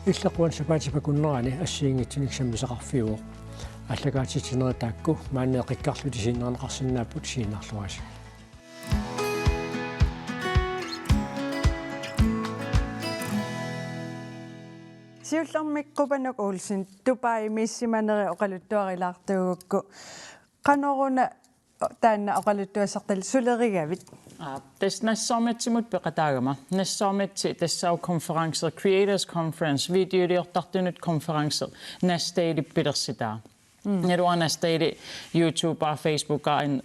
иллақуан сапаатипакуннерани ассиингитсуниксаммисақарфиуоқ аллагаатитинеритаакку маанеэқиккарлути сииннернеқарсинааппут сииннарлуаси сиуллэрмиккупанук уулсин тупаи миссиманери оқалуттуарилаартуугукку каноруна таанна оқалуттуассартал сулеригавит Des nassaamitsimut peqataagama nassaamitsi tassau konferenser creators conference videoriortartunut konferenser nastailippilersitaa neruana staili YouTube og Facebook en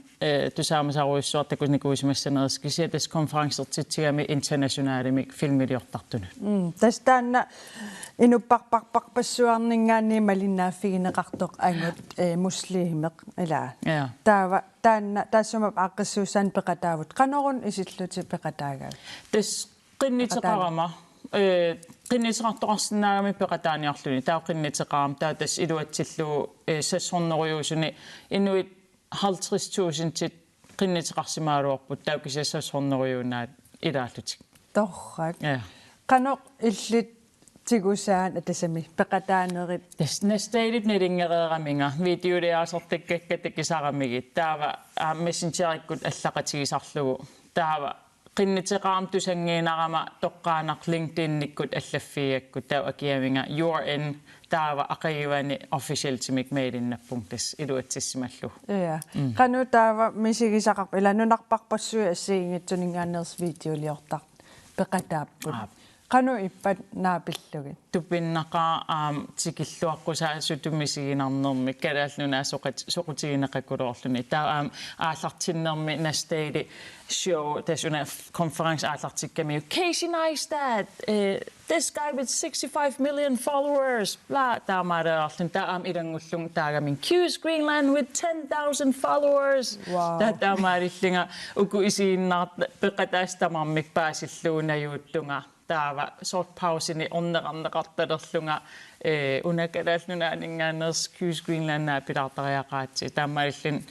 tusaamasaaruissuartakus nikuisimassanerskisia des konferenser titigami internationaalimi filmiliortartunut тастанна инуппарпарпарпассуарнингаани малиннааффигинеқартоқ ангут муслимеқ ила таава таанна тассумап аққиссуусаан пеқатаавут канорун исиллути пеқатаагаа des qinniteqarama qinniteqartoqarsinnaagami peqataaniarluni taa qinniteqaram taa tas iluatsilluu sassorneriusuni inuit 50,000 tit qinniteqarsimaaluarput taukisassorneriunaat ilaallutik torrak qanoq illit tigussaan atasami peqataanerit tasnastailit nilingereeraminga videoleasortakkakkatakisaaramigit taava messengerikut allaqatigisarlugu taava qinniteqaram tusangiinarama toqqaanaq LinkedIn-nikkut allaffiakkut taa akiaminga URN taava aqayivani official-timik mailinnappungtas iluatsissimallu ja qanu taava misigisaqarp ilanunarparpassui assiingitsuningaaners videoliortart peqataapput qanu ippat naapillugit tupinnaqa tikilluaqqusaa sutumisiginarnermi kalaalluna soqutigineqakuloorluni taa aallartinnermi nastaili show tasuna conference aallartikkami Casey Neistat this guy with 65 million followers bla taamaarerarlun taa ilangullung taagamin Q's Greenland with 10,000 followers taamaarилlinga uku isiinnaart peqataastamarmik paasilluunajuuttunga taava short pausini onneqarneqartalerlunga unakalaallunaaningaaners Q's Greenland naapilaartariaqaatsi taamaallun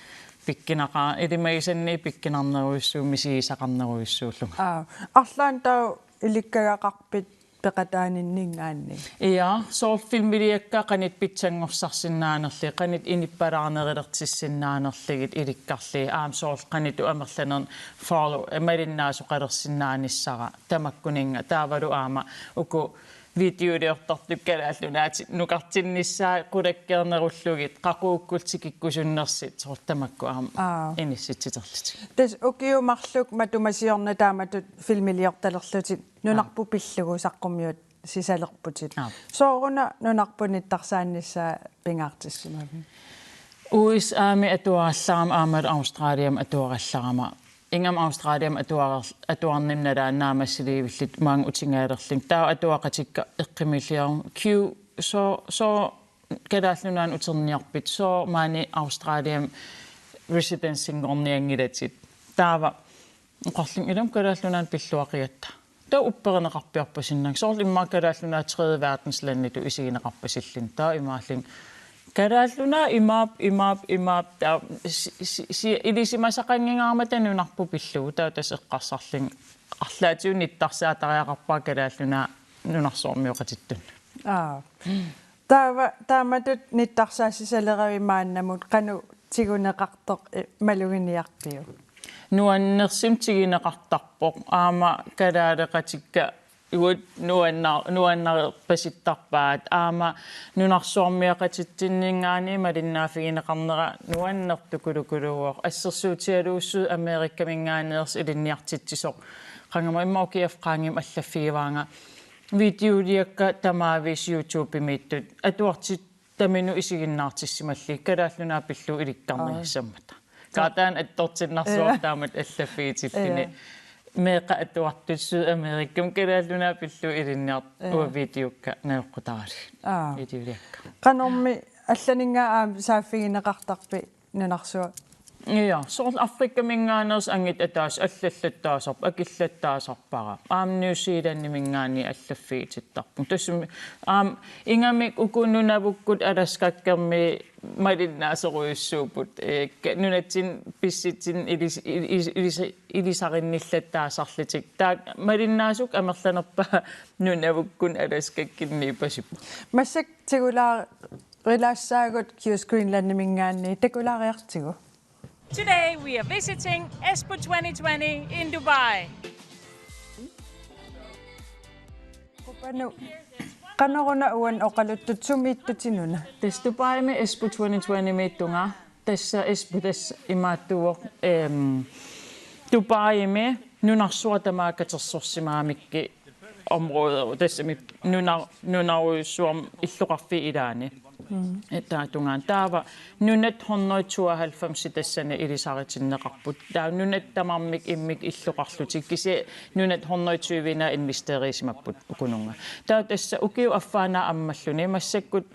pikkinaqa ilimaisanni pikkinarneruissuumisiisaqarneruissuullunga arlaan tau ilikkagaqarpit peqataaninningaanni ja short filmiliakka qanit pitsangorsarsиннааnerli qanit inipparaarnerilertissиннааnerligit ilikkarli short qanit amerlanern follow malinnaasuqalersinnaanissara tamakkuninga taavalu aama uku videoleortartuk kalaallunaatit nuqartinnissaa qulakkeernerullugit qaquukkultikikkusunnersit sortamakku inissitsiterlit tas ukiumarluk matumasiorna taamatut filmiliortalerlutit nunarpu pillugu saqqummiut sisalerputit sooruna nunarpunittarsaannissaa pingaartissimami USA-mi atuarallarama aamat Australiam atuarallarama ingam Australiam atuarnimnala naamassiliivillit maang utingaalerling taa atuaqatikka eqqimilliarum Q so kalaallunaan uterniarpit so maani Australiam residencingorniangilatit taava qorling ilam kalaallunaan pilluaqiatta taa uppereneqarpiarpasinnak soorl imma kalaallunaa tredje verdenslannitu isigineqarpasillin taa imaarling kalaalluna imaap ilisimasaqangingaarmatanunarpu pillugu taatas eqqarsarling arlaatiunittarsaatariaqarpaa kalaalluna nunarsoormiuqatittun taamatut nittarsaasisaleravimaannamut qanu tiguneqartoq maluginiarpiu nuannersim tigineqartarpoq aama kalaaleqatikka nuannerpasittarpaat aama nunarsoormiaqatittinningaani malinnaafigineqarnera nuannertukulukuruuq assersuutialuussuu amerikkaminngaaneers ilinniartitsisoq qangama immaokiaf qaangim allaffigivaanga videoliakka tamaavis YouTube imiittut atuartit taminu isiginnaartissimalli kalaallunaa pillu ilikkarnigissammata kaataan attortinnarsuartaamat allaffiitillini meeqa atuartussu amerikkam kalaallunaa pillu ilinniart uwa videokka neeqqutaali videoliakka qanormi allaningaa saaffigineqartarpi nunarsua Ja, sort Afrika mingaaners angit ataas allallattaasarp akillattaasarpara. New Zealand mingaani allaffiitittarpu. Tassum ingamik ukununavukkut alaskakkermi malinnaasoriussuuput. Nunatsin pissitsin ilisarinnillataasaarlitik. Taa malinnaasuk amerlanerpa nunavukkun alaskakkinniipasippu. Massak tigulaa rilaassaagut Kios Greenland mingaani takulaariartigu. Today we are visiting Expo 2020 in Dubai. Kupanu qanoruna uan oqaluttut sumiittutinuna. Tässä Dubai me Expo 2020 mittunga. Tässä Expo tässä imaattuo Dubai me nunarsuatamaa katersorsimaamikki områder. Tässä me nunarsuam illuqarfi ilaani. Että tungaan taava nunet honnoi 92 tässänne ilisaritinneqarput taa nunet tamammik immik illuqarlutikki se nunet honnoi 20 investeriisimapput kununga taa tässä ukiu affaana ammalluni massakkut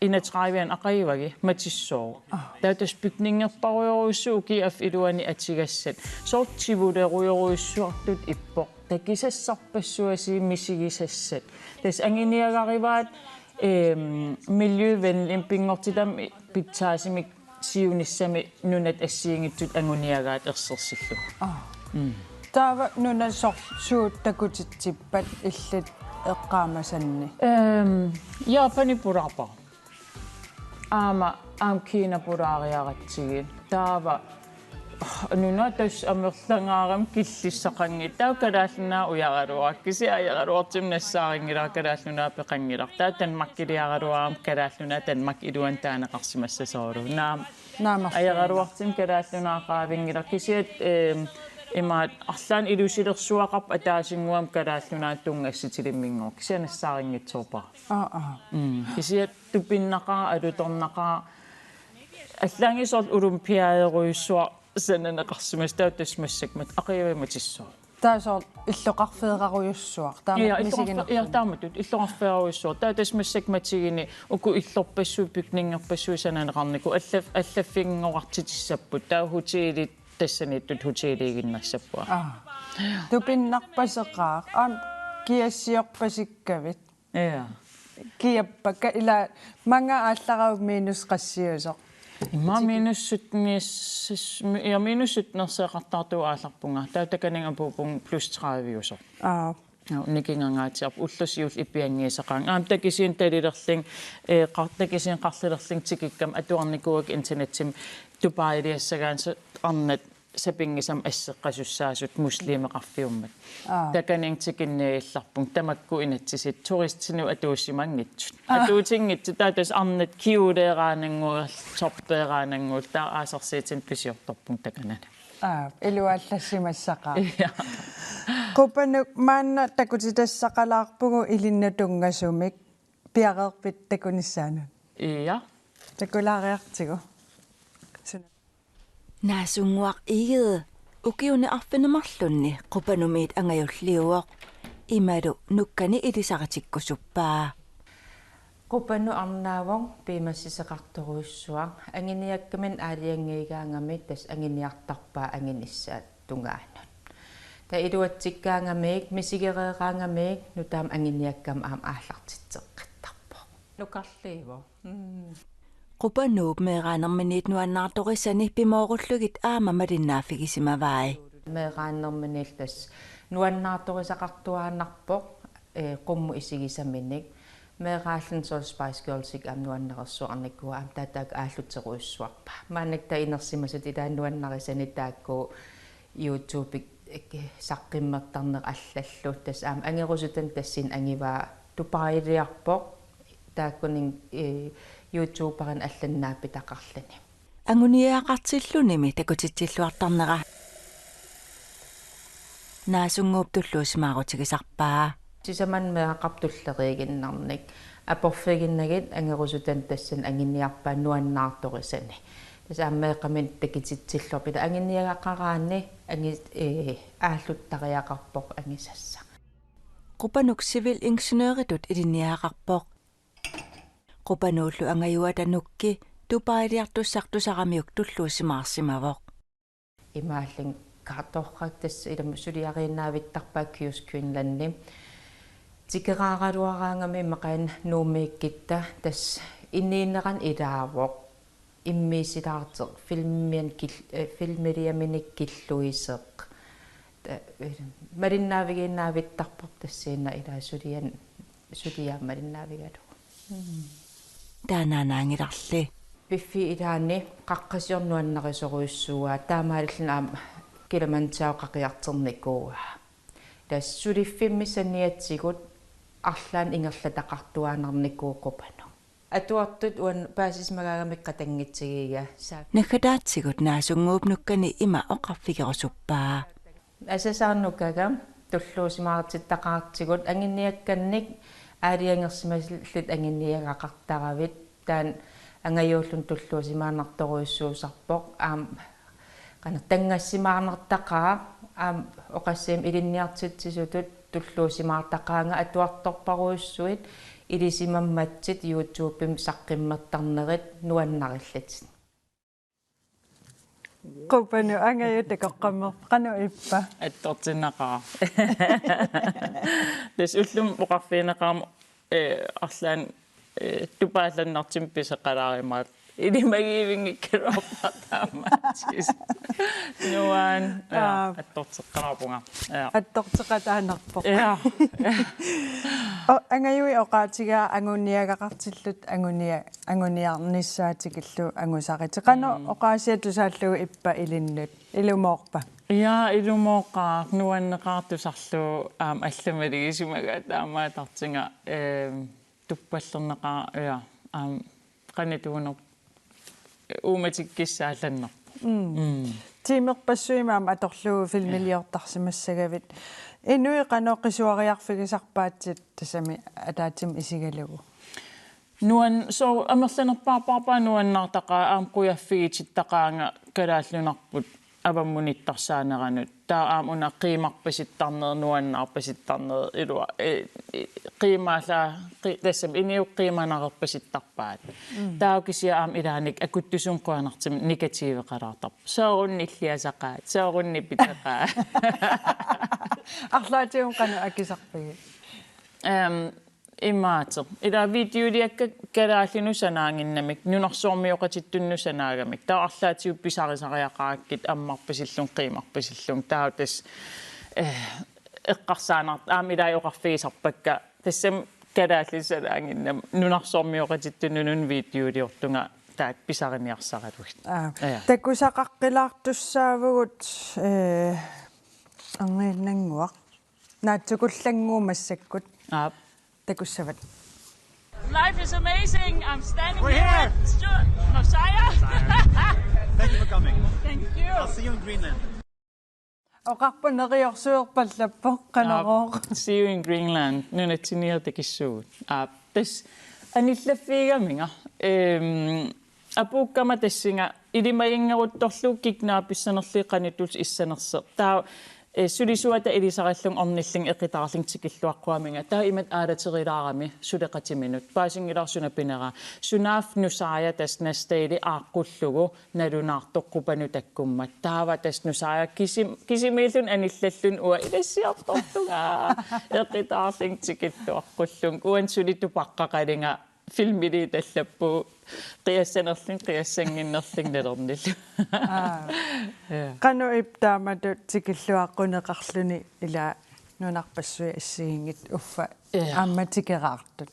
inatraavian aqaivagi matissoo taa tässä bygningerparuyoruissu uki af iluani atigassat sortivuleruyoruissuartut ippoq takisessarpassuasi misigisassat tässä anginiagarivaat miljøvenlig pingortidam pitsaasimi siunissami nunet assiingittut anguniagaat ersersillu. Taava nuna suuttakutitsippat illat eqqaamasanni. Japani purapa. Kiina puraariaratsigin. Taava nuna tas amerlangaaram killissaqangi taukalaalluna uyaraluakkisi ayaraluartim nassaaringira kalaalluna peqangilar taa tanmakkiliaraluaram kalaalluna tanmak iluan taanaqarsimassa sooru ayaraluartim kalaalluna qaavingilar kisiat imaat arlaan ilusilersuaqarp ataasinguam kalaalluna tungassitilimmingoor kisia nassaaringitsorpa kisiat tupinnaqaa alutornaqaa аллаангисорл олимпиаderuissuar сананеқарсимастаа тассмассакмат ақиавиматиссоо таасоор иллоқарфеэқаруйуссуар таама мисигинер тааматут иллоқарфеэруйуссуар таа тассмассакматигини уку иллорпассуу пикнингерпассуу сананеқарнику аллаффингоқартитиссаппут таа хутиилит тассаниттут хутиилигиннарсаппуа тупиннарпасеқаа киассиорпасиккавит киаппака ила манга аалларау минус qassiusoq имма минуссутнерсеқартартуа аалларпунга таутаканинга пуупун плюс 30 никингангаатиарп уллусиул иппиангиисақаан такисиин талилерлин такисиин қарлилерлин тикиккам атуарникуак интернеттим тупаилиассагаанса арнат сапингисам ассеққасуссаасут муслимеқарфиуммат таканин тикиннеилларпун тамакку инатсисит туристсину атууссимангитсут атуутингитсу таатас арнат киулеераанангуул торпеераанангуул таа аасерсиитин писиорторпун таканана илуаллассимассақаа купанук маанна такутитассақалаарпугу илиннатунгасумик пиареерпит такуниссаанут ия такулаариартигу Nasunguaq igede ukiune arfinumarlunni qupanumiit angajulliuoq imalu nukkani ilisaratikkusuppaa qupanu arnaavong piimassiseqartoruissuaq anginiakkamin aaliangiigaangamit tas anginiartarpaa anginissaat tungaanut ta iluatsikkaangamiik misigereeraangamiik nutaam anginiakkam aam aallartitseqqittarpo nukarliivo Qupanuup meeqaanerminiit nuannaartorisani pimoorullugit aama malinnaaffigisimavai meeqaanerminil tas nuannaartorisaqartuaannarpoq qummu isigisaminik meeqaallun sol Spice Girlsik am nuanneressuarnikkua am taataak aalluteruissuarpa maanakta inersimasut ilaannuannarisani taakku YouTube saqqimmertarneq allallu tas aam angerusutan tassin angivaa tupailiarpoq taakkuning YouTuberan алланнаапитақарлани anguniaqartillunimi takutitsilluartarnera naasungguuptulluusimaarutikisarpaa сисаман меақартуллериигиннарник апорфигиннагит ангерусутан тассан ангинниарпаа нуаннаарторисани тасааммеэқамин такититсиллорпита ангинниагақараани анги ааллуттариақарпоқ ангисасса qupanuk civil ingeniøritut ilinniaqarpoq qupanuullu angayuatanukki tupailiartussartusaramiuk tulluusimaarsimavoq имааллин картооррактас илам сулиарииннаавиттарпаа киускуинланни тикерааралуараангами мақаан нуумииккитта тас инниинеран илаавоқ иммисилаартеқ филмилиаминик киллуисеқ мариннаавигииннаавиттарпор тассиина илаа сулиаа мариннаавигалу таананаангиларли пиффи илаани қаққасиорнуаннарисоруйссуаа таамааллаам киламантао қақиартерникууа тас сулиффиммисаниатсигут арлаан ингерлатақартуаанерникууқупану атуартут уан паасисмагаагамикка тангитсигига саа наккатаатсигут наасунгуупнуккани има оқарфигерусуппаа асасаарнуккага туллуусимаартиттақартигут ангинниакканник аалиангерсималлут ангинниагақартаравит таан ангаюуллун туллуусимаанарторуйссуусарпоқ qana tangassimaarnertaqaa oqassiim ilinniartitsisutut tulluusimaartaqaanga atuartorparuissuit ilisimammatsit YouTubem saqqimmertarnerit nuannarillati qupanu angayutakoqqammer qanu ippa attortinaqaa des ullum oqarfiinaqaam arlaan tupaalannartim piseqalaarimaat ilimagivingikkeruartaamaatis nuan attorteqqarpunga attorteqataanarpoq angayui oqaatigaa anguniagaqartillut anguniarnissaatigallu angusaqiti qanu oqaasiatusaallugu ippa ilinnut ilumoorpa ilumooqqaa nuanneqaartusarlu алламалигисимага таамаатарtinga туппаллернеқаа qanituunor uumatikkiссаалланнер тимерпассуимаама аторлугу филмилиортарсимассагавит инуи qanoqqisuariarfigisarpaatsit тасами атаатим исигалугу нуан со амерланерпаарпарпаа нуаннаартақаа аамқуяффигититтақаанга калааллунарпут аваммуниттарсаанеранут таа аам уна қимарпаситтарнер нуаннаарпаситтарнер илуа қимаалаа тассам иниуққиманарерпаситтарпаат таукисиа аам илааник акуттусунқуанартим негативеқалаартар саорунниллиасақаат саорунни питеқаа арлаатиум қану акисарпаги имаатер ила видеолиакка калааллинусанаангиннамик нунарсуормиоқатиттуннусанаагамик таа арлаатиуп писарисариақааккит аммарпасиллун қимарпасиллун таутас эққарсаанарт аамилаайоқарфигисарпакка тассам калааллисанаангиннам нунарсуормиоқатиттуннунун видеолиортунга таат писариниарсаралугит такусақаққилаартуссаавгут ангииннангуақ наатсукуллангуумассаккут takusavat. Life is amazing. I'm standing here at Messiah. Thank you for coming. Thank you. I'll see you in Greenland. Oqarpaneriorsuerpallappoq qanoroq. See you in Greenland. Nunatiniartakissuut. Tas anillaffiigaminga. Apuukkama tassinga ilimagingeruttorluuk kiknaapissanerliiqanituls issanerse. Taa sulisuata ilisarallung ornilling eqitaarling tikilluaqquaminga taa imat aalaterilaarami suleqatiminut paasingilarsuna pinera sunaaf nusaaya tasnastaili aaqqullugu nalunaartoqqupanu takkummat taava tasnusaaya kisimiillun anillallun ua ilassiartortuga eqitaarling tikilluaqqulluung uan sulitupaqqaqalinga filmili tallappu qiassanerling nalernill qanu iptaamatut tikilluaqquneqarluni ila nunarpassui assiingit uffa aammatikeraartut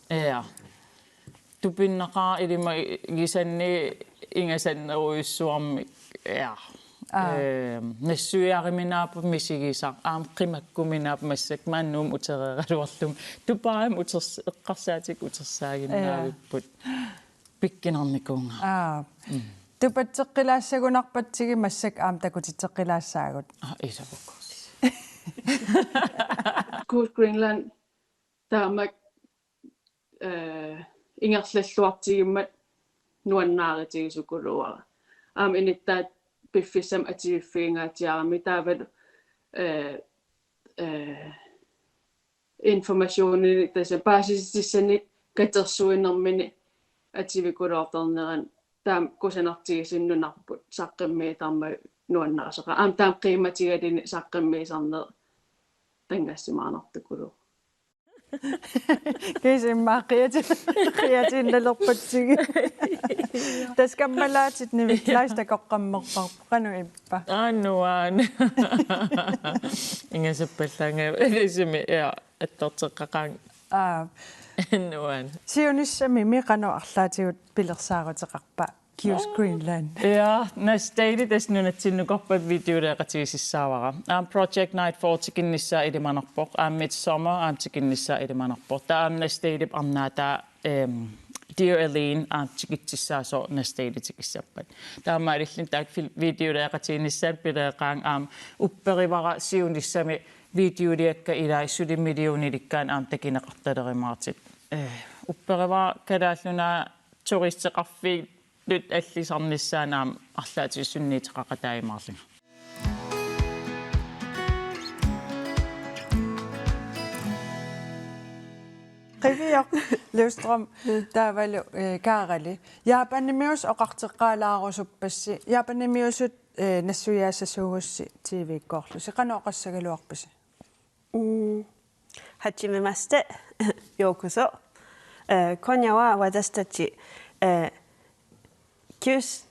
tupinnaqaa ilima gisanni ingasanneruissuarmik нассуяариминаапа мисигисаа аам қимаккуминаап массак мааннуум утерераluarlum тупаам утерс эққарсаатик утерсаагиннаавиппут пиккинарникуунга тупатсеққилаассагунарпатсиги массак аам такутитсеққилаассаагут исапоккорс Cool Greenland таамак ингерллуартигиммат нуаннааритигисукулуара аам иниттаат пиффисам атиффиингаатиарами таавал информациони таса баасисиссани катерсуиннэрмини ативикулоорторнеран taam kusenartigisinnunnarput saqqimmiitarma nuannaasaqa taam qiimatigalini saqqimmiisarneq qingassimaanartukulu Kiisimmaa qiatinnalerpatsigi. Taskammalaatit niviklaista koqqammerparpu qanu ippa. Nuan. Ingasappallanga elisimi attorteqqaqaang. Nuan. Sionissami miqanu arlaatigut pilersaaruteqarpa Kios Greenland. Ja, nästeidi tässä nunatsinnukorpat videoreaqatigisissaavara. Project Night 4 tikinnissa idimanarpoq, Midsummer tikinnissa idimanarpoq. Nästeidi arnaata Dear Eileen tikitsissaaso nästeidi tikissappat. Tämä ilin taak videoreaqatiginissa pileqaang upperivara siunissami videodiekka ilaissudi miljoonilikkaan tekinaqartalerimaartit. Upperiva kadaalluna turisteqarfi nyt allisarnissaan арлаатиссунниитеқақатаимаарлинга Qiviaq Løvstrøm taavalu kaarali Japanimius oqarteqqaalaarusuppassi Japanimiusut nassuyaasasuugussi TV-korlu siqanoqassagaluarpasi Hachimemashite yokoso Konya wa watashi Kios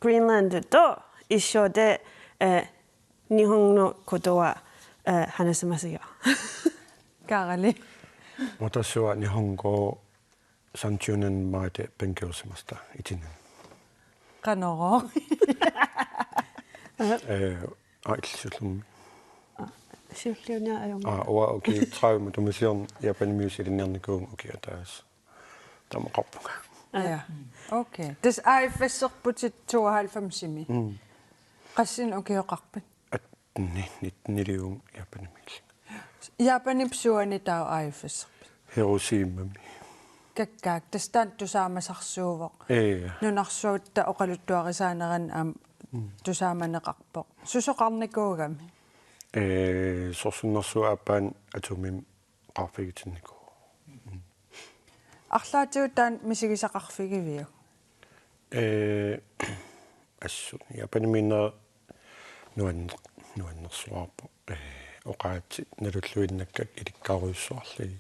Greenland と一緒で日本のことは話せますよ。Karali. 私は日本語を30年前で勉強しました。1年。Kanoro. Illusion. Illusion. Og okay, traume, du mission Japan music i den gång okay, der må gå. Ja. Okay. Das IFS-serputit 92-simi. Qassin ukiuqarpat. 19 Japan music. Japanipsuani taa IFS. Hiroshima. Kakkaak tastaan tusaamasarsuuvoq. Nunarsuutta oqaluttuarisaaneran tusaamaneqarpoq. Susoqarnikuugami. Sorsunnersuapaan atomim qarfigitinniko. Арлаатиутаан мисигисақарфигивиу. Ассу япанимина нуаннерсуарпу оqaatsit налуллуиннаккак иликкааруйссуарлуги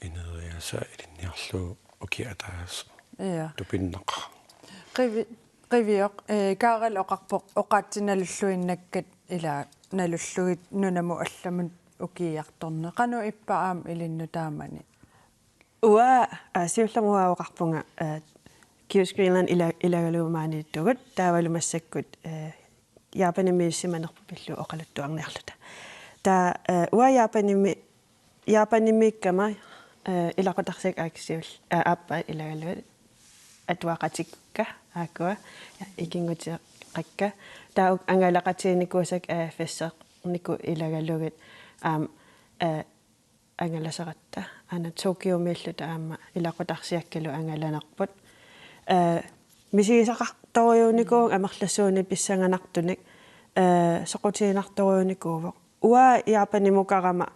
инериаса илинниарлуу окиатаас тупиннеqa qivioq kaarал oqarpoq oqaatsiналуллуиннаккат ила налуллугит нунаму алламут укииарторне qanu иппаам илинну таамани уа сиулламуа оqarpunga Kios Greenland илагалуумаанииттугут таавалумассаккут яапанимииссиманерпу пиллу оқалуттуарниарлута та уа яапанимиккама илақутарсак ааксиул ааппа илагалуут атуақатикка аакуа икингутиқакка таа ангалақатиникуусак фессеқнику илагалугит ангаласератта ана Токио миллута аама илақутарсиаккалу ангаланерпут мисигисақарторюуникуун амерлассууни писсанганартуник соқутиинарторюуникуувоқ уа яапанимукарама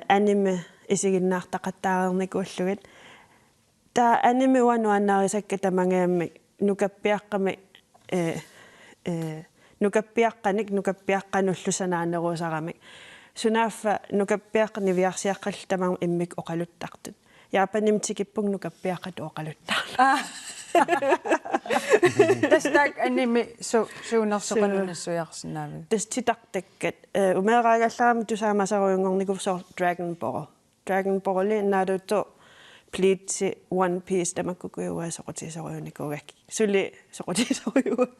аниме исигиннаартақаттаарникууллугит таа аниме уануаннаарисакка тамангаамми нукаппиаққами нукаппиаққануллусанаанерусарамик сунаффа нукаппиаққнивиарсиаққал тамам иммик оқалуттартут яапаним тикиппуг нукаппиаққат оқалуттарла тастак аними суунерсоқалунассуярсинаави таститартаккат умеэраагаллаарами тусаамасаруйунгорникувсоор Dragon Ball наруто плитси One Piece тамаккукуйуа соқутисаруйуникугак сули соқутисаруйуак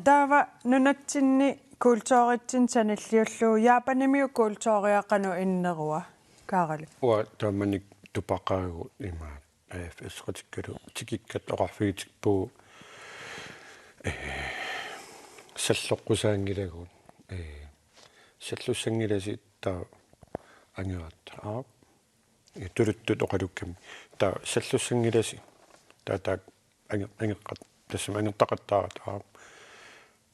таава нунатсинни культууритсин саналлиуллуу яапанимиу культууриаққану иннеруа каарали уа тааманик тупақаагу има AFS ротиккалу тикиккат оқарфигитикпуу саллоққусаангилагун саллуссангиласи таа ангератта тулуттут оқалукками таа саллуссангиласи таа ангеққат тассама ангертақаттаа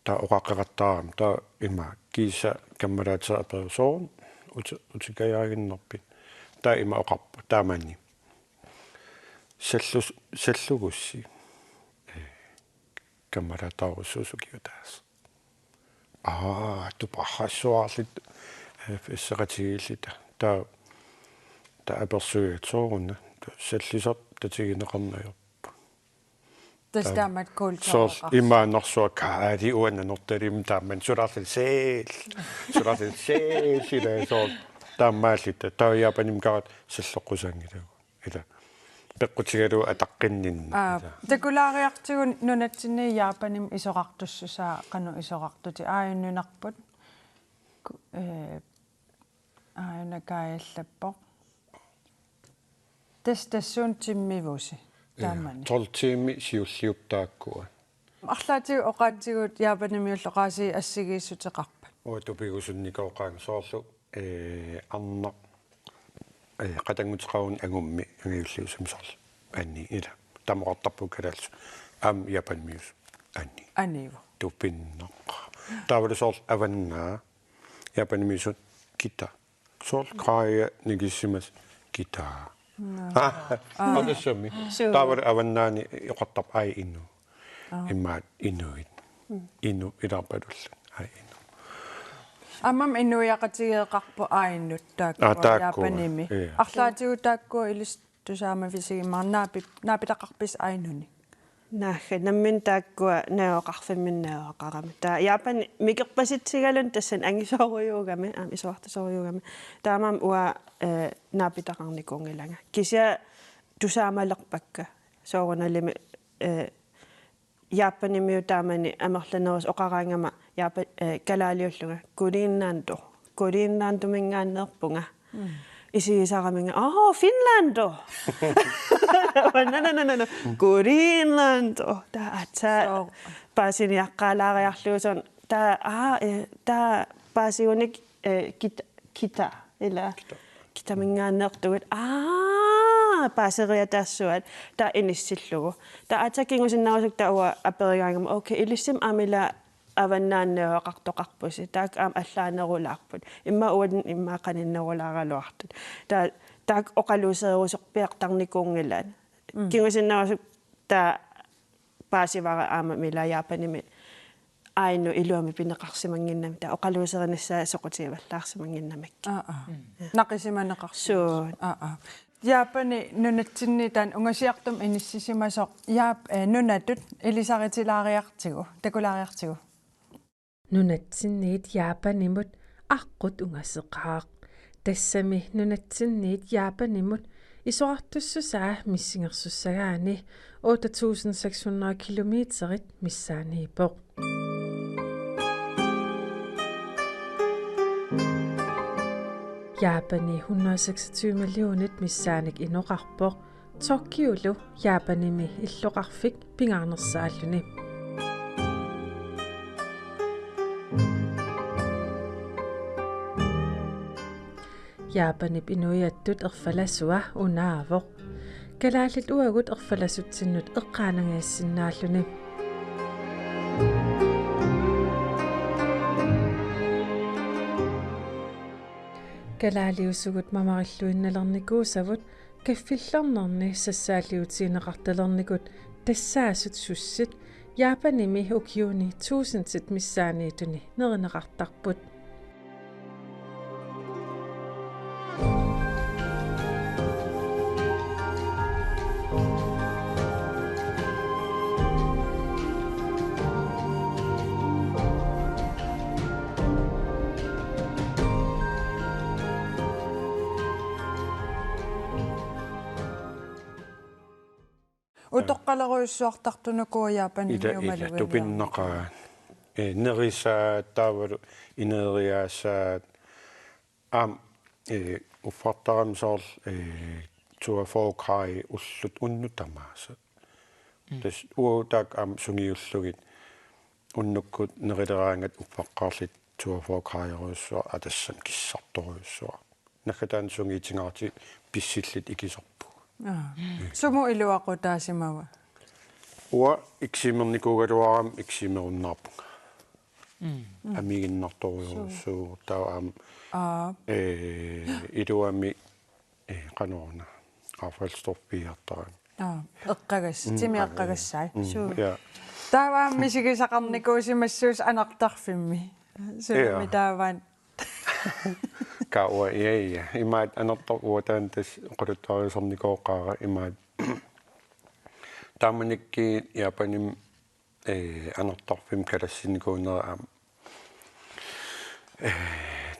таа оқаққеқаттаарам таа има киса каммалаатера персоон утикаяагиннерпит таа има оқарпу таамаани Sellugussi. Kamera taurussusukiutaas. Tupahassuarlit fissaqatigillita. Ta apersuitsoorunna. Sellisop tatigineqarnayor. Tastaamat kultur. Så imaanersuak kaadi uannanortalim taamman sulartil seel sida så taammaallita taajapanim karat salloqusangila ila peqqutigalu ataqqinninna takulaariartigun nunatsinni Japanim isoqartussusaa qanu isoqartuti aayunnunarput aayunakaayallappoq tastassuun timmivusi taamani toltiimi siulliuttaakkua арлаатигу оqaатигут Japanimiulloqaasi ассигииссутеқарпа уатупигусунникооqaang soorlu арна qatangutеqarun angummi angiulliusum soorlu anni ila tamoqartarpu kalallu am Japanmius annivu tupinneq taavalu soorl avannaa Japanmiusut kita soorl kraaya nigissimas kita Adesami. Tavar avannaani iqattab ai innu. Imma innuit. Innu idapadull ai innu. Amam innu yaqatigeeqarpu ainnut taakku Japanimi. Arlaatigu taakku ilistusaama fisigimarnaapi naapitaqarpis ainnuni. Naaga nammin taakkua naoqarfimminnaaqarama. Ta Japan mikerpasitsigalun tassan angisooruyuugami isoartasooruyuugami. Taamam ua naapitaqarnikungilanga. Kisia tusaamallerpakka soorunalimi Japanimiu taamani amerlanerus oqaraangama Japan kalaaliulluga kuliinnaantumingaanneerpunga. Isigisaraminga Finlando. No. Greenlando. Ta atsa pasiniaqqaalaariarluuson ta pasiunik kita ila kitamingaanneertugut paseriataassuat ta inissillugu. Ta atsakingusinnaarusuk ta ua aperigaangama okay ilissim amila avannaanneoqartoqarpusi taak allaanerulaarput imma uan imma qaninnerulaaraluartut taak oqaluuseruusorpiaqtarnikuungilaan kingusinnaarusuk ta paasivara aama mila Japanimi ainu iluami pineqarsimanginnami ta oqaluuserinassaa soqutigivallaarsimanginnamik naqisimaneqarsu Japani nunatsinni taan ungasiartum inississimasoq nunatut ilisaritilaariartigu takulaariartigu Nunatsinniit Japanimut aqqut ungasseqaaq tassami nunatsinniit Japanimut isoartussusaa missingersussagaani 8600 kilometerit missaaniipoq Japani 126 millionit missaanik inoqarpoq Tokiulu Japanimi illoqarfik pingaarnersaalluni Japanip inuiattut erfalasua unaavoq kalaallit uagut erfalasuttinnut eqqaanangiassinnaalluni kalaaliusugut mamarilluinnalernikuusavut kaffillernerni sassaalliutiineqartalernikut tassaasut sussit Japanimi ukiuni 1000 missaaniituni nerineqartarput Utoqqaleruissuartartunuku Japanimiumaluginia tupinneqaa nerisaa taavalu ineriaasaat uffartaram soorl tuafookrai ullut unnutamaasa tas uutaak sungiullugit unnukkut nerileraangat uffaqqaarlit tuafookraajeruussua atassan kissartoruussua nakkataan sungiitingaarti pissillit ikisorpu sumu iluaqutaasimawa ua iksimernikugaluaram iksimerunnaarpunga amiginnartoriussuu taam iluami qanorna Rafael Storpiartaran эққагас тимиаққагассай суу Ja. тааваамми сигисақарникуусимассуус анартарфимми сууми тааваан Kaua ja. Imaat anertor uatan tas quluttoriusornikoqqaara imaat taamanikki Japanim anertorfim kalassinnikuuneraam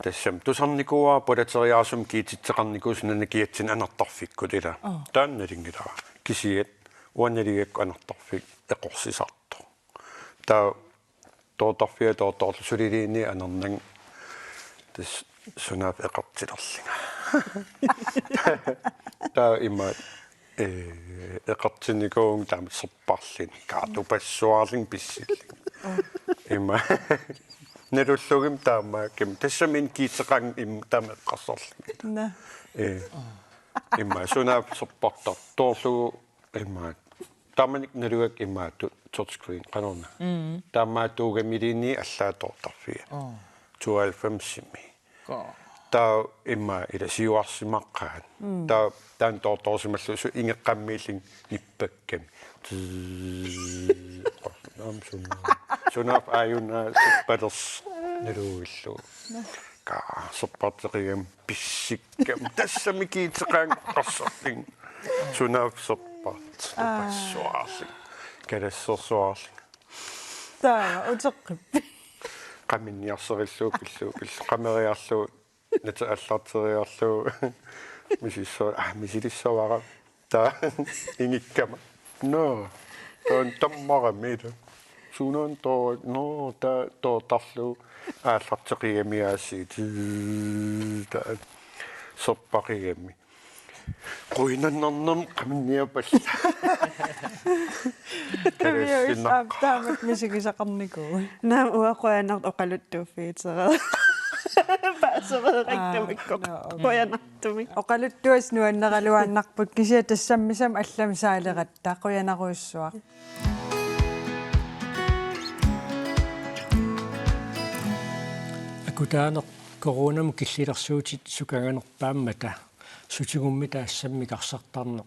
тассам тусарникуа полатериарсум киититсеқарникуусинана киатсин анерторфиккут ила таанналингилара кисиат уанналигакку анерторфик эқорсисарто таа тооторфиа тооторлусулилиини анернан тас сунаап эқартилерлинга таа имма эқартинникуун таамат сорпарлин каатупассуарлин писсиллин имма неруллугим таама ким тассамин киитеқан им таама эққарсорлин на имма сунаап сорпартар тоорлугу имма тааманик неруак имма touchscreen канона таама туугамилини аллаатортарфиа 12 сими таа имма иласиуарсимаққаат таа таан тоорторсималлусу ингеққаммииллин ниппакками сунаап аюна суппалерс нерууиллу ка суппартеқигам писсиккам тассами киитеқаан қарсарлин сунаап суппарт пассуарлин калассерсуарлин таа утеққиппи qamminniarserilluu pillu qameriarlu nata allarteriarlu misissoo misilissavara ta ingikkama no ton tammaramita suunon to no ta to tarlu aallarteqigamiaassi ta soppaqigami qoinannarnam qamminniapalla таамат мисигисақарникуу наам уақуянарт оқалуттууффиитера паасерериктамикко қуянартуми оқалуттуас нуаннералуааннарпут кисиа тассаммисам аллам саалератта қуянаруйссуа акутаанер коронам киллилерсуутит сукаганерпааммата сутигумми таассаммикарсартарнеқ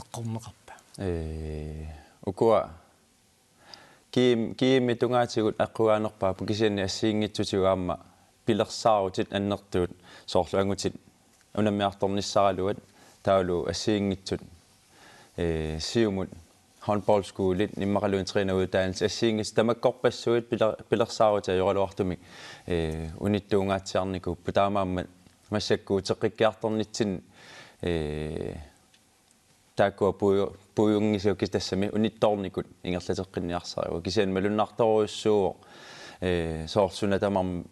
эққорнеқарпа укуа киимми тунгаатигут аққуаанерпаа пукисианни ассиингитсутигуаама пилерсаарутит аннертуут соорлуангутит унаммиарторниссаралуат таулу ассиингитсут сиумут handballskoolit nimmaralun treeneruddannelse assiingis tamakkorpassuit pilersaaruta jorluartumik unittuungaatiarniku taamaamma массаккуу теққиккиарторнитсин тааккуа пуйунгисиукки тассами унитторникут ингерлатеққинниарсаруа кисиан малуннарторуйуссуу соорсуна тамар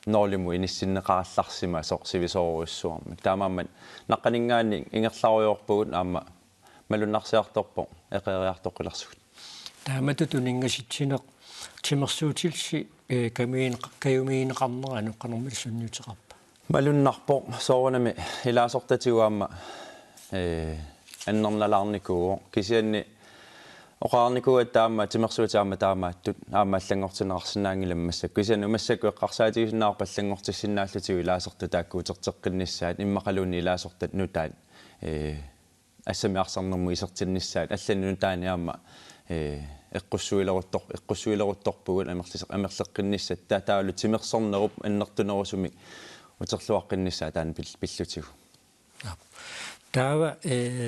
нолиму иниссиннеқаралларсима соорсивисоруйуссуарми таамааммат наққанингаани ингерларуйорпугут аама малуннарсиарторпо эқериартоққиларсугут тааматутунингаситсинеқ тимерсуутилси камиин каюмиинеқарнерану қанормилсунниутеқарпа малуннарпо соорунами илаасортатигуаама аннерналаарникуу кисианни оқаарникуа таама тимерсуутаама таамааттут аамааллангортинеқарсинаангиламмассак кисианни умассаку эққарсаатигисинаар паллангортиссиннааллутигу илаасорту тааккуутертеққиннissaат иммақалуунни илаасортат ассамиарсарнэрму исертиннissaат алланну таани аама эққуссуилерутторпугут амерлеққиннissaат таатаалу тимерсорнеруп аннертунерусуми утерлуаққиннissaат таан пиллутигу таава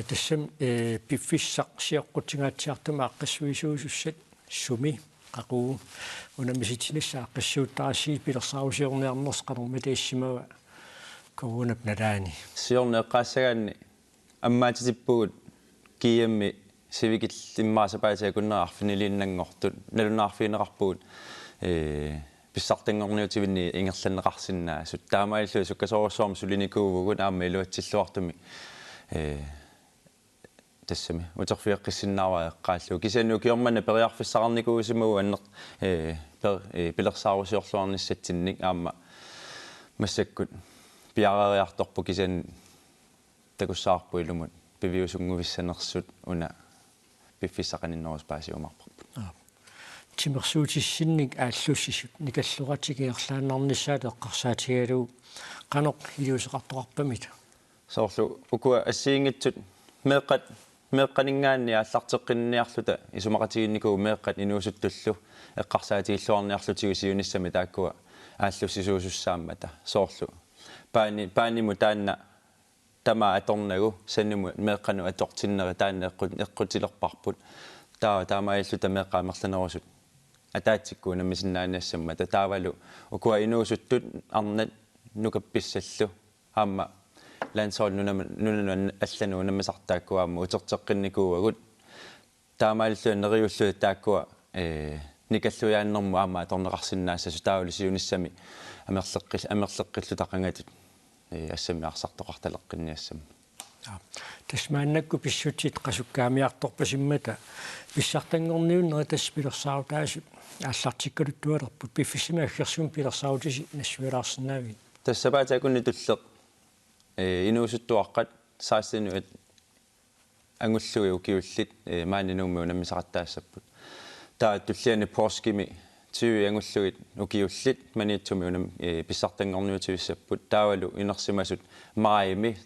тассам пиффиссақ сиоққутингаатсиартума аққиссуисуусуссат суми қақуу унамиситинissaа аққиссууттарассии пилерсаарусиорниарнерс қанорматаассимава коронап налаани сиорнеққаассагаанни аммаатитиппугут киямми сивикил иммаасапаатиакуннеарфинилииннангортут налунаарфиинеқарпугут писсартангорниутивинни ингерланнеқарсиннаасут таамаиллу суккасоруссуарми сулиникуувгут аама илуатсиллуартуми тассами утерфиаққиссиннаава эққааллу кисанну киормана периарфиссақарникуусимагу аннер пилерсаарусиорлуарниссатсинник аама массаккут пиарериарторпу кисан такуссаарпуилумут пивиусунгувиссанерсут уна пиффисақаниннерус паасиумарпарпут тимерсуутиссинник ааллуссисут никаллуратигиерлааннарниссаат эққарсаатигалуу қанеқ илиусеқартоқарпамит соорлу укуа ассиингитсут меэққат meeqqaningaanni аллартеққинниарлута исумақатигинникуу меэққат инуусуттуллу эққарсаатииллуарниарлутигу сиунissami тааккуа ааллуссисуусуссааммата соорлу пааниму таанна тама аторнагу санниму меэққану атортиннери таанна эққутилерпарпут таамаиллута меэққаамерланерусут атаатсиккуу намисиннааниассамма таавалу укуа инуусуттут арнат нукапписсаллу аама лансоол нунан аллану намисартааккуаама утертеққинникууагут таамаиллу нериуллу тааккуа никаллуяаннэрму аама аторнеқарсиннаассасу таавалусиунissami амерлеққиллу тақангатут ассами арсартоқарталеққинниассама тасмааннакку писсутит қасуккаамиарторпасиммата писсартангорниуннери таспилерсаутаасут ааллартиккалуттуалерпут пиффисима аггерсуун пилерсаутиси нассуилаарсинаавит тассапаатаакунни туллеқ инуусуттуаққат саастинуат ангуллуи укиуллит маанинууммиу наммисақаттаассаппут таа туллиани порскими тиуи ангуллугит укиуллит маниитсуми унам писсартангорниутивиссаппут таавалу инерсимасут маими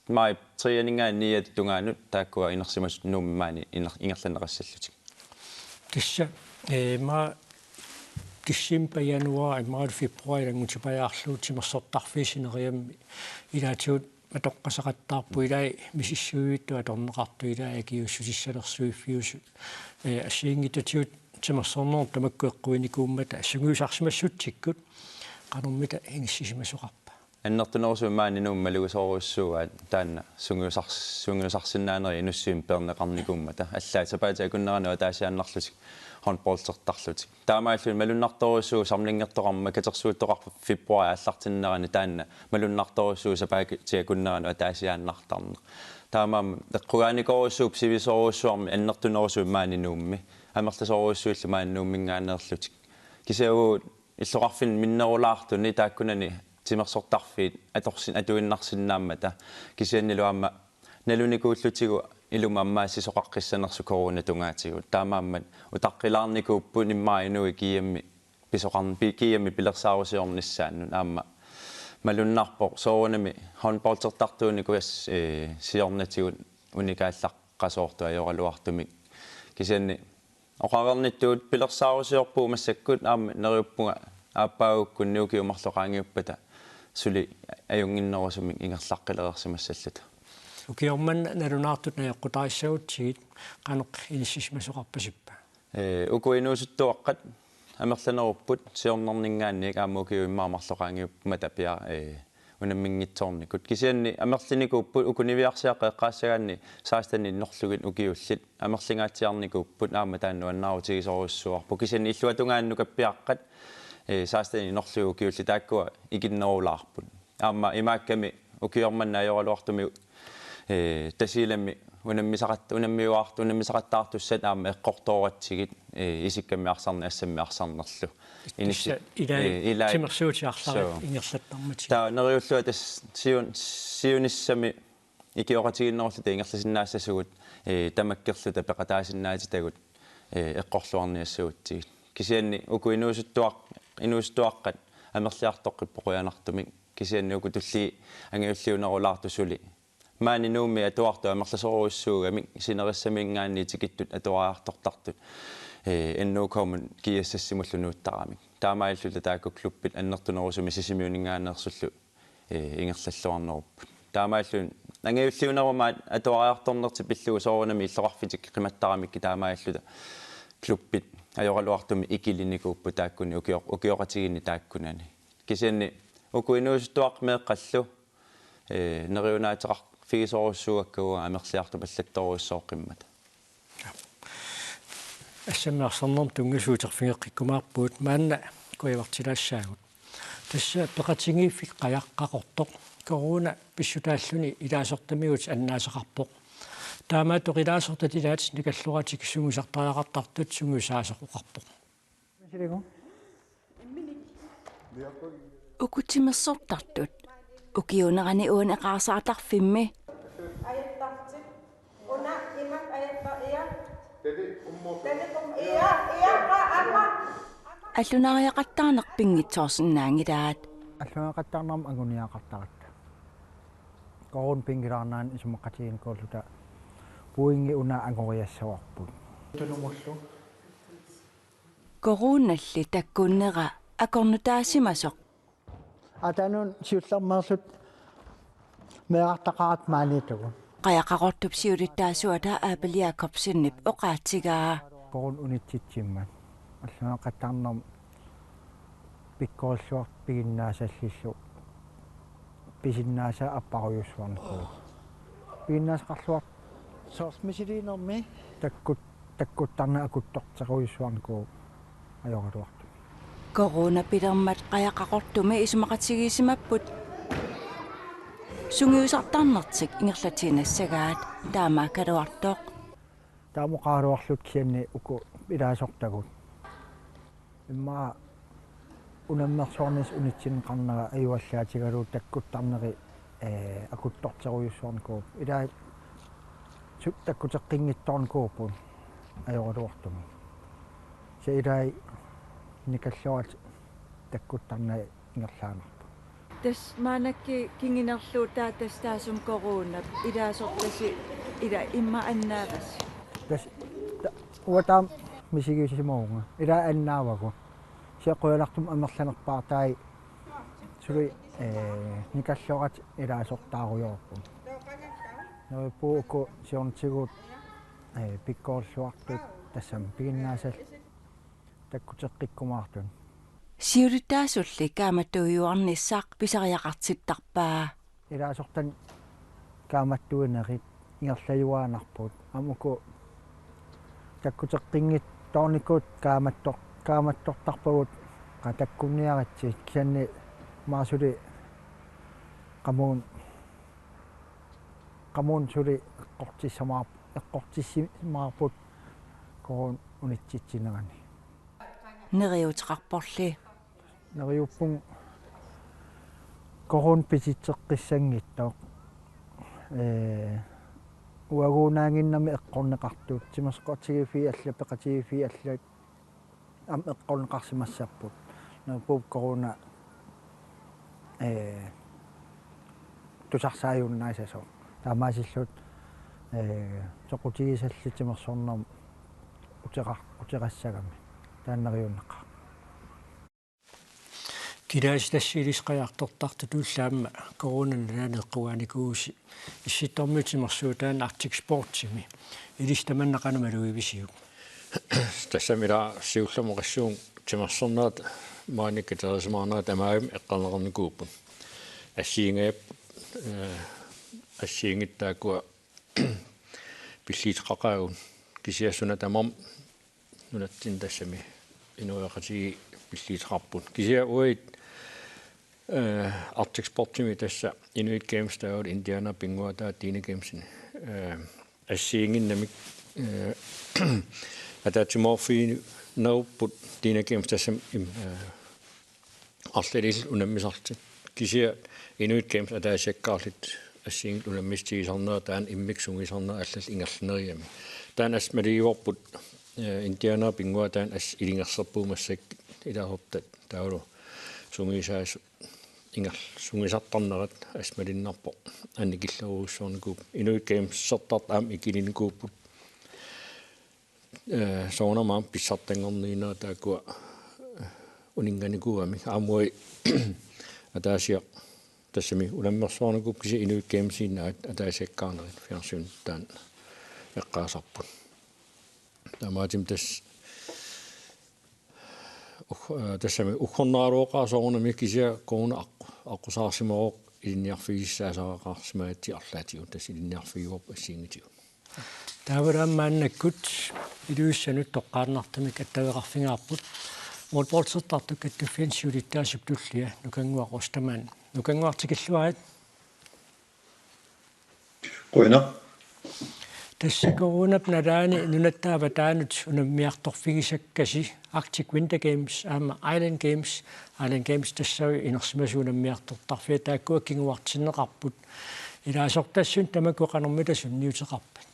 май трианингаанниат тунгаанут тааккуа инерсимасут нуумми маани ингерланеқассаллутик тисса ма дисембер януар март февруар ангутипаяарлуут тимерсортарфисинериамми илаатиут матоққасақаттаарпу илаа мисиссуиитту аторнеқарту илаа киуссусиссалерсуиффиусут ассиингитатиут тимерсорноор тамаккуэққуиникууммата ассугиусарсимассутсиккут кануммита иниссисимасоқарпа аннертунерусуи маанинуум малугусооруссууа таанна сунгиусарсинаанери инуссуим пернеқарникууммата аллаа сапаатаакуннерану таасиааннарлутик håndboldsertarlutik таамааллу малуннарторуссуу сарлингертоқарма катерсууттоқарпа февруар аллартиннерани таанна малуннарторуссуу сапаатиакуннерану атаасиааннартарне таамаам эққугааникоруссууп сивисоруссуарми аннертунерусуу маанинуумми амерласоруссууллу маанинууммингаанерлутик кисаагуу иллоқарфин миннерулаартуни тааккунани тимерсортарфиит аторсин атуиннарсиннааммата кисианнилуамма налуникууллутигу илума аммаассисоқаққиссанерсу корона тунгаатигу таамааммат утаққилаарникууппу ниммаинуи киямми писоқарни киямми пилерсаарусиорниссааннун аама малуннарпоқ соорунами håndboldsертартууникуас сиорнатигут уникааллаққасоорту ajorалуартумик кисианни оқарерниттуут пилерсаарусиорпуу массаккут аама нериуппунга ааппаагуккун нуукиумарлоқаангиуппата сули аюнгиннерусумик ингерлаққилерерсимассаллута укиорман налунаартут наэққутаассагутсигит қанеқ иниссисмасоқарпасиппа укуинуусуттуаққат амерланеруппут сиорнернингаанник аамукиуиммаамарлоқаангиуппмата пиа унаммингитсоорникут кисианни амерлиникууппут укунивиарсиаққа эққаассагаанни саастани ннорлугит укиуллит амерлингаатсиарникууппут аама таанну аннаарутигисоруссуарпу кисианни иллуатунгаанну каппиаққат саастани ннорлугу укиулли тааккуа игиннерулаарпут аама имаакками укиорманна ajorалуартуми тасилами унаммисақаттаартуссат аама эққортооратсигит исиккамми арсарни ассамми арсарнерлу ила тимерсуутиарлари ингерлаттармати таа нериуллуа тас сиунissami икиоратигиннерлута ингерласиннаассасугут тамаккерлута пеқатаасиннаати тагут эққорлуарниассуутсигит кисианни уку инуустуаққат амерлиартоққиппоқуянартумик кисианни уку тулли ангиуллиунерулаартусули маанинуумми атуарту амерласоруссуугами синериссамингаанни тикиттут атуаартортартут эннуукомун киассассимуллунууттарамик таамаиллута таакку клуббит аннертунерусуми сисимиунингаанерсуллу ингерллаллуарнеруппут таамаиллун ангиуллиунерума атуариарторнерти пиллугу соорунами иллоқарфитик қиматтарамикки таамаиллута клуббит ajorалуартуми икилиникууппу тааккуни укиоқатигини тааккунани кисианни укуинуустуақ меэққаллу нериунаатеқар фигисоруссуаккуа амерлиарту паллатторуссооққиммата ассаммиарсарнерм тунгасуутерфигеққиккумаарпуут маанна куивартилаассаагут тасса пеқатингииффик қаяққақортоқ корона писсутааллуни илаасертамигут аннаасеқарпоқ таамаат тоқилаасертат илаат никаллуратик сунгусартариақартартут сунгусаасеқоқарпоқ укутимерсортартут укиунерани уунеқарсаартарфимми аллунариақаттаарнерпингитсоорсинаангилаат puingi una angoriassawarput tunumullu Coronalli takkunnera akornutaasimasoq атанун сиуллэрмерсут меартақарат маанитугу qayaqaqortup siulittaasuata aapaliakopsinip oqaatsigaa корун унитситсиммат аллаақаттарнерм пиккоорсуар пигиннаасаллиллу писиннааса аппаруйуссуарнику пигиннаасақарлуар соорсмисилиинерми таккуттарна акуттортеруйуссуарнику ajorluartu corona pilermat qayaqaqortumi isumaqatsigiisimapпут sungiusartarnertik ingerlatinassagaat taamaakkaluartoq taamaqaaruarlut kianni uku ilaasortagut imma unammersuarnis unitsinqarnera ayuallaatigalu takkuttarneri akuttorteruyussuarniku ilaa takkuteqqinngittornikuupun ajorluartumi se ilaa nikalluat takkuttarna ingerlaanarpu tas maanakki kinginerluu taatastaasum corona ilaasortasi ila imma annaaras tas uataam misigiisimuunga ila annaavagu seqoyalartum amerlanerpaartai suli nikalluat ilaasortaaruyorpu puuku siorntigut pikkoorluartut tassam piginnaasal takkuteqqikkumaartun siulittaasulli kaamattuuyuarnissaaq pisariaqartittarpaa ilaasortan kaamattuinerit ingerlajuaanarput amuku takkuteqqinngittornikut kaamattortarpagut qatakkunniaratsi kianni maasuli qamuun suli eqqortissimaarput korun unitsitsinnerani neriuteqarporli neriuppung korun pisitseqqissangittoq uaguunaanginnami eqqorneqartuut simasqotigifi alla peqatigifi alla am eqqorneqarsimassarput napuup koruna tusarsaajunnaisasoo taamaasillut toqutigisallitimersornerm uterassagami тааннериуннеқа килаасилассиилисқаярторtartu туллаама коронан наанеққугааникууси исситтормиутимерсуутаан артик спортсими илистаманнақанамалуивисиук тассамила сиулламоқассуун тимерсорнаат maanikkaterismaarnaat amaagam eqqarnernernikууппут ассиингиттааккуа пиллиитеқақаагун кисиассуна тамам нунаттин тассами инуяқатиги пиллиитеқарпут кисиа уит Arctic Sportimi tässä Inuit Games taud Indiana pinguata Dina Gamesini assiinginnamik atatimorfi no put Dina Games tässä atletis unammisarti kisia Inuit Games atasekkaarlit assiing unammistiisarneetaan immiksungisarnea allal ingerlneriami taan asmaliivorput Indiana pinguataan as ilingerserpuumassak ilahortat taulu sungisaas ingal sungisartarnerat asmalinnarpo annikilleruussuornikuup Inuit Games sertart aam ikilinikuupput soornamaam pissartangorniinaa taakua uninganikuami aamui ataasia tassami ulammersuornikuup kisi Inuit Gamesiinna ataasiakkaarnerit fiarsuuntaan eqqaasarput tamaatim тассами ухорнааруоqaасоорнами кися коуна аққусаарсимаоқ илинниарфигиссаасаақарсимаати арлаатигу тас илинниарфигиуоп ассиингитигу таавараамааннаккут илуиссанут тоққааннартамик аттавеқарфингаарпут мулпортсертарту каттуффиансиулиттаасип туллия нукангуақорстамаан нукангуартикиллуаат қуина тассикорунап налаани нунаттаава таанут унаммиарторфигисаккаси Arctic Winter Games Island Games тассави инерсимасуунаммиартортарфиа тааккуа кингуартиннеқарпут илаасортассун тамакуқанермитасун ниутеқарпат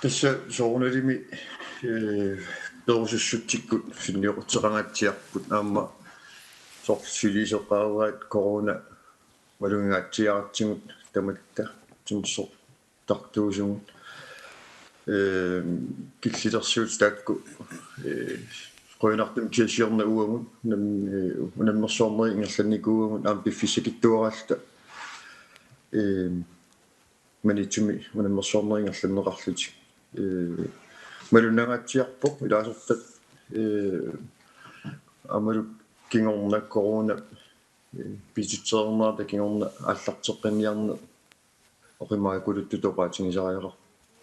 тасса соорналими перусуссутиккут финниоқутеқангаатсиарпут аама сорсилисеқаараат корона валунгаатсиаратсигут таматта тимсо тартуусугут киллилерсуут таакку qoinartum kiasiorna uamut nam unammersoorneri ingerlanikuuamut aam piffisikittuaralta manitsumi unammersoorneri ingerlanneqarluti malunagatsiarpoq ilaasortat amalu kingorna corona pisutseernaata kingorna аллартеққиниарна оқимаакулутту тоқаатингисариақар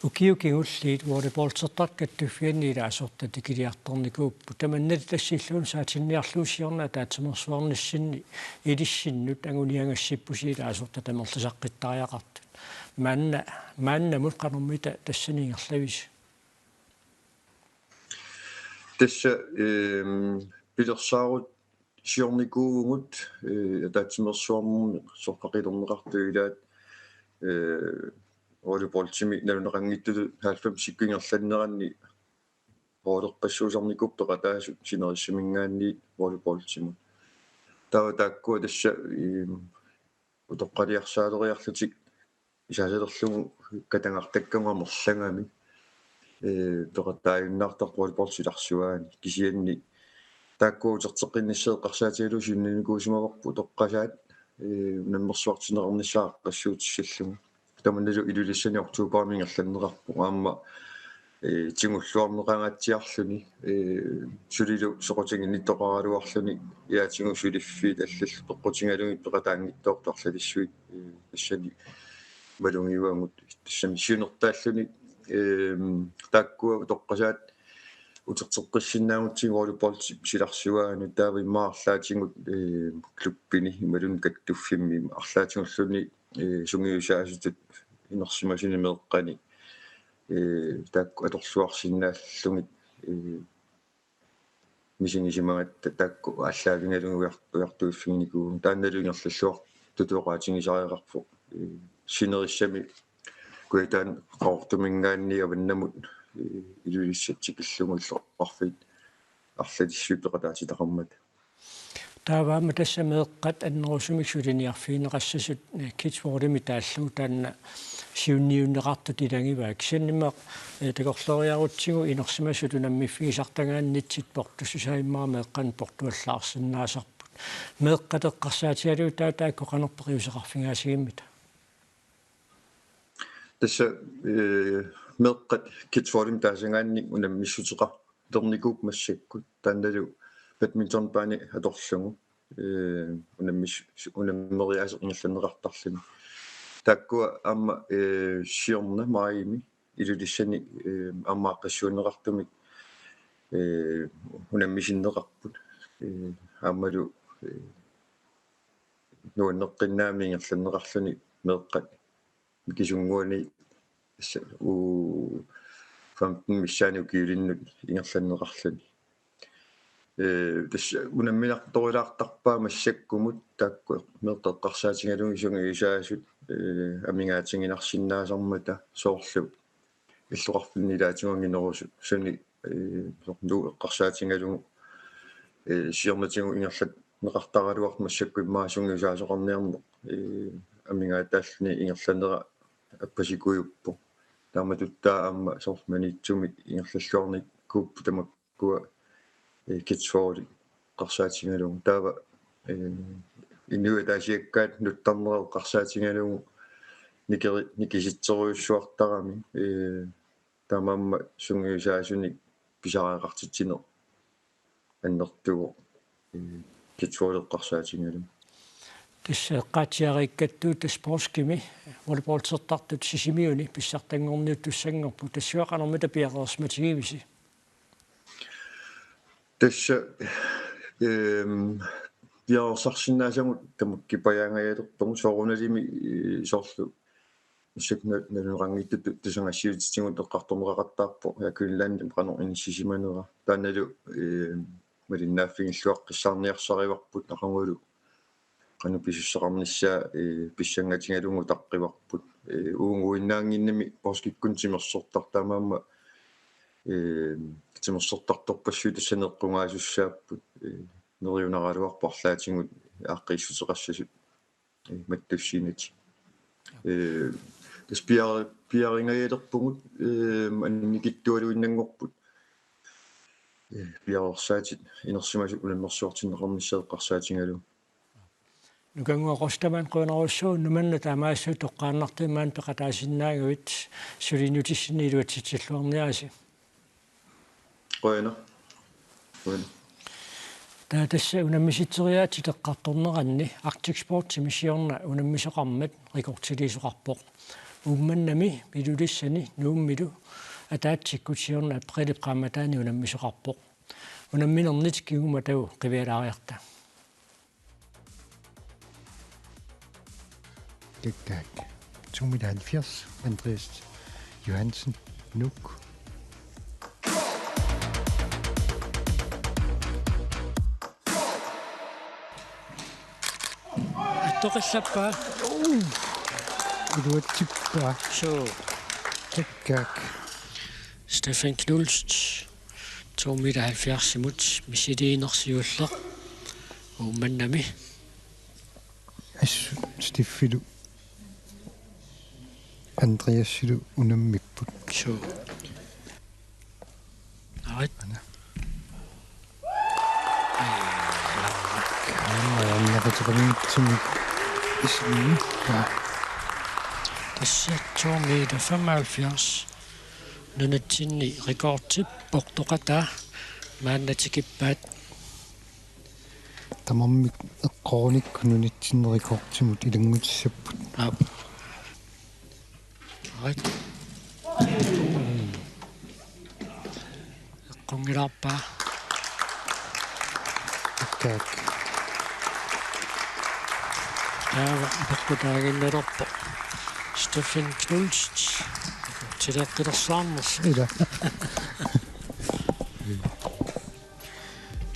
ukiukingulliit volleyballsertarkattuффианни илаасорта тикилиарторникууппу таманнали тассииллуун саатинниарлуусиорна таатсимерсуарниссинни илиссиннут агуниангассиппуси илаасорта тамерласаққиттариақартут мааннамут канормита тассанингерлавис тасса пилерсаарут сиорникуугут таатсимерсуарнерми соққақилернеқарту илаат волейболтими налунеқангиттулу 90 сиккингерланнеранни поолеққассуусарникуппеқа таасут синериссимингаанни волейболтиму таа тааккуа тасса утоққалиарсаалериарлутик исаасалерлугу катангартаккама мерлангами тоқаттааюннаартар волейболтиларсуаани кисианни тааккуутертеққинниссеэққарсаатигалу синнамикуусимаварпу тоққасаат унаммерсуартинеқарниссаа qassуутиссаллугу таманналу илулиссани октообармингерланнеқарпу аама тингуллуарнеқангаатсиарлүни сулилу соқутингинниттоқаралуарлүни яатингу сулиффиит аллаллу тоққутингалуги пеқатаангиттоорту арлалиссуит тассани малунгиуангут тассами сиунертааллүни тааккуа тоққасаат утертеққиссинаагутсиг волейболти силарсуаану таавиммаарлаатингут клубпини малун каттуффимми арлаатингуллуни сунгиусаасутут инерсимасинемеэққани таакку аторлуарсиннааллугит мисингисимагат таакку аллаавингалугу уяртуиффигникуу таанналуингерллуар тутуоқаатингисариақарфо синериссами куитаан qaortumингаанни аваннамут илулиссатсикиллугуллеқарфит арлалиссуипеқатаатитақармат тааваама тассамеэққат аннерусумиксулиниарфиинеқассасут китсворими тааллугу таанна сиунниуннеқартут илангиваа кисаннимаа такорлориарутсигу инерсимасулу наммиффигисартагааннитсит портуссусаиммаа эққан портуаллаарсиннаасарпут меэққатеққарсаатигалу таатаакку қанерпериусеқарфингаасигиммита тасса меэққат китсворим таасангаанни унаммиссутеқар терникууп массаккут таанналу badminton bani atorlungu unammeриасеқ ингерланнеқартарлуни тааккуа аама сиорна маими илулиссани аммааққассуунеқартумик унаммисиннеқарпут аамалу нуаннеққиннаами ингерланнеқарлуни меэққат кисунгуани у 15 миссаани укиулиннут ингерланнеқарлуни тас унамминарторилаартарпаа массаккумут таакку меэртеққарсаатингалуги сунгиисаасут амингаатингинарсиннаасармата соорлу иллуқарфиннилаатингунгинерусу суни нуу эққарсаатингалугу сиорнатингу ингерлат неқартаралуарт массаккуиммаа сунгиисаасоқарниарне амингаатааллни ингерланнера аппасикуйуппу тааматуттаа аама соорлманитсуми ингерлаллуарник кууппу тамаккуа китсфори qarsaatigaluu taava innuitaasiakkaat nuttarnerau qarsaatigaluu nikisitseruussuartarami taamaamma sungiusaasuni pisaraaqartitsiner annertugu kitsfori qarsaatigaluu тассеэққаатиарииккаттуу таспорскими волейболтертартут сисимиуни писсартангорниут туссангорпу тассуақанермита пиақерсматигивиси тасса пиарсарсиннаасамут тамуккипаяангаялерпаму сооруналими соорлу исакнат налунерангиттут тусангассиутитсигут эққарторнеқартаарпо якуиллаанни қанер иниссисиманера тааналу малиннааффигиллуаққиссаарниарсариварпут ақангулу қану писуссеқарниссаа писсангатингалугу таққиварпут uuguinnaanginnami порскиккунтимерсортар таамаама тимерсортарторпассуу тассанеққунгаасуссааппут нериунаралуарпарлаатингут ааққиссутеқассасут маттуссинати das piaringayelerpungut annikittualuinnangorput piaorsaatit inersimasuk ulammersuartinneqarnissaeqqarsaatingalu nukangua qostaman numanna taamaassu toqqaannartimaan peqataasinnaagavit sulinutissinniluatsitsilluarniaasi qoina tassa unammisitseriaati teqqartorneranni Arctic Sports missiorna unammisoqarmat rikortiliisuqarpoq ummannami milulissani nuummilu ataatsikkutsiorna apriliqqaamataani unammisoqarpoq unamminernet kiguma tau qivialaariarta Gæk. 2,70 Andreas Johansen Nuk. Toqissappa. Uduatsippa. So. Gæk. Stefan Knulst. 2,70 imut misidiinersiulleq. Ummannami. Stiffilu. Andreas silu unammipput. So. Right. Tässä 2,75 nunatsinni rekordtip portoqata maannatikippaat tamammi eqqornik nunitsinnerikordtimut ilangutissapпут right eqqungilarpaa Gæk. Taava peqqutaaginnalerpo Stefan Knulst tileqqilersaarners ila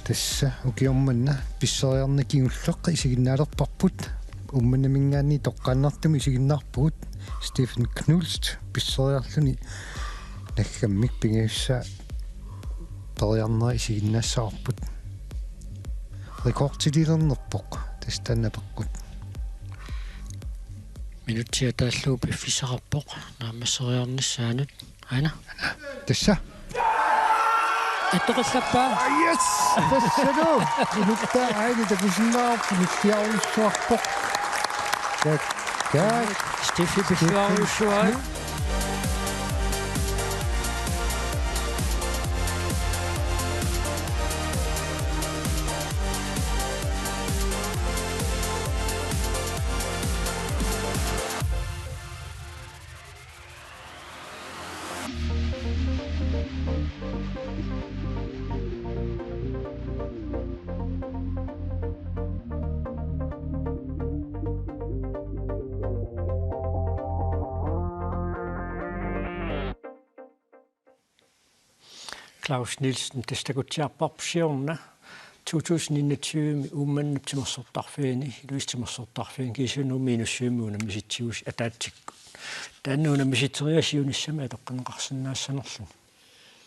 Tässä ukiommanna pisseriarna kingulleqqa isiginnaalerparput ummannamingaanni toqqaannartumi isiginnarpugut Stefan Knulst pisseriarluni naggammik pingaissa periarnera isiginnaassaarput rekordtililernerpoq tastannapeqqut minuttia taalluu piffisaqarpoq naammasseriarnissaanut aina tässä Attoqissappa. Yes! Tassanu. Minutta aini takusinnaarpu mittiaruissuarpoq. Gæk. Steffi pissuaruissuai. Claus Nielsen testakutiarparpusiorna 2021 ummannaptimersortarfiini iluistimersortarfiin kisunu -7 misitsius ataatsikku taannuuna misitteriasiunissama atoqqaneqarsinnaasanerlu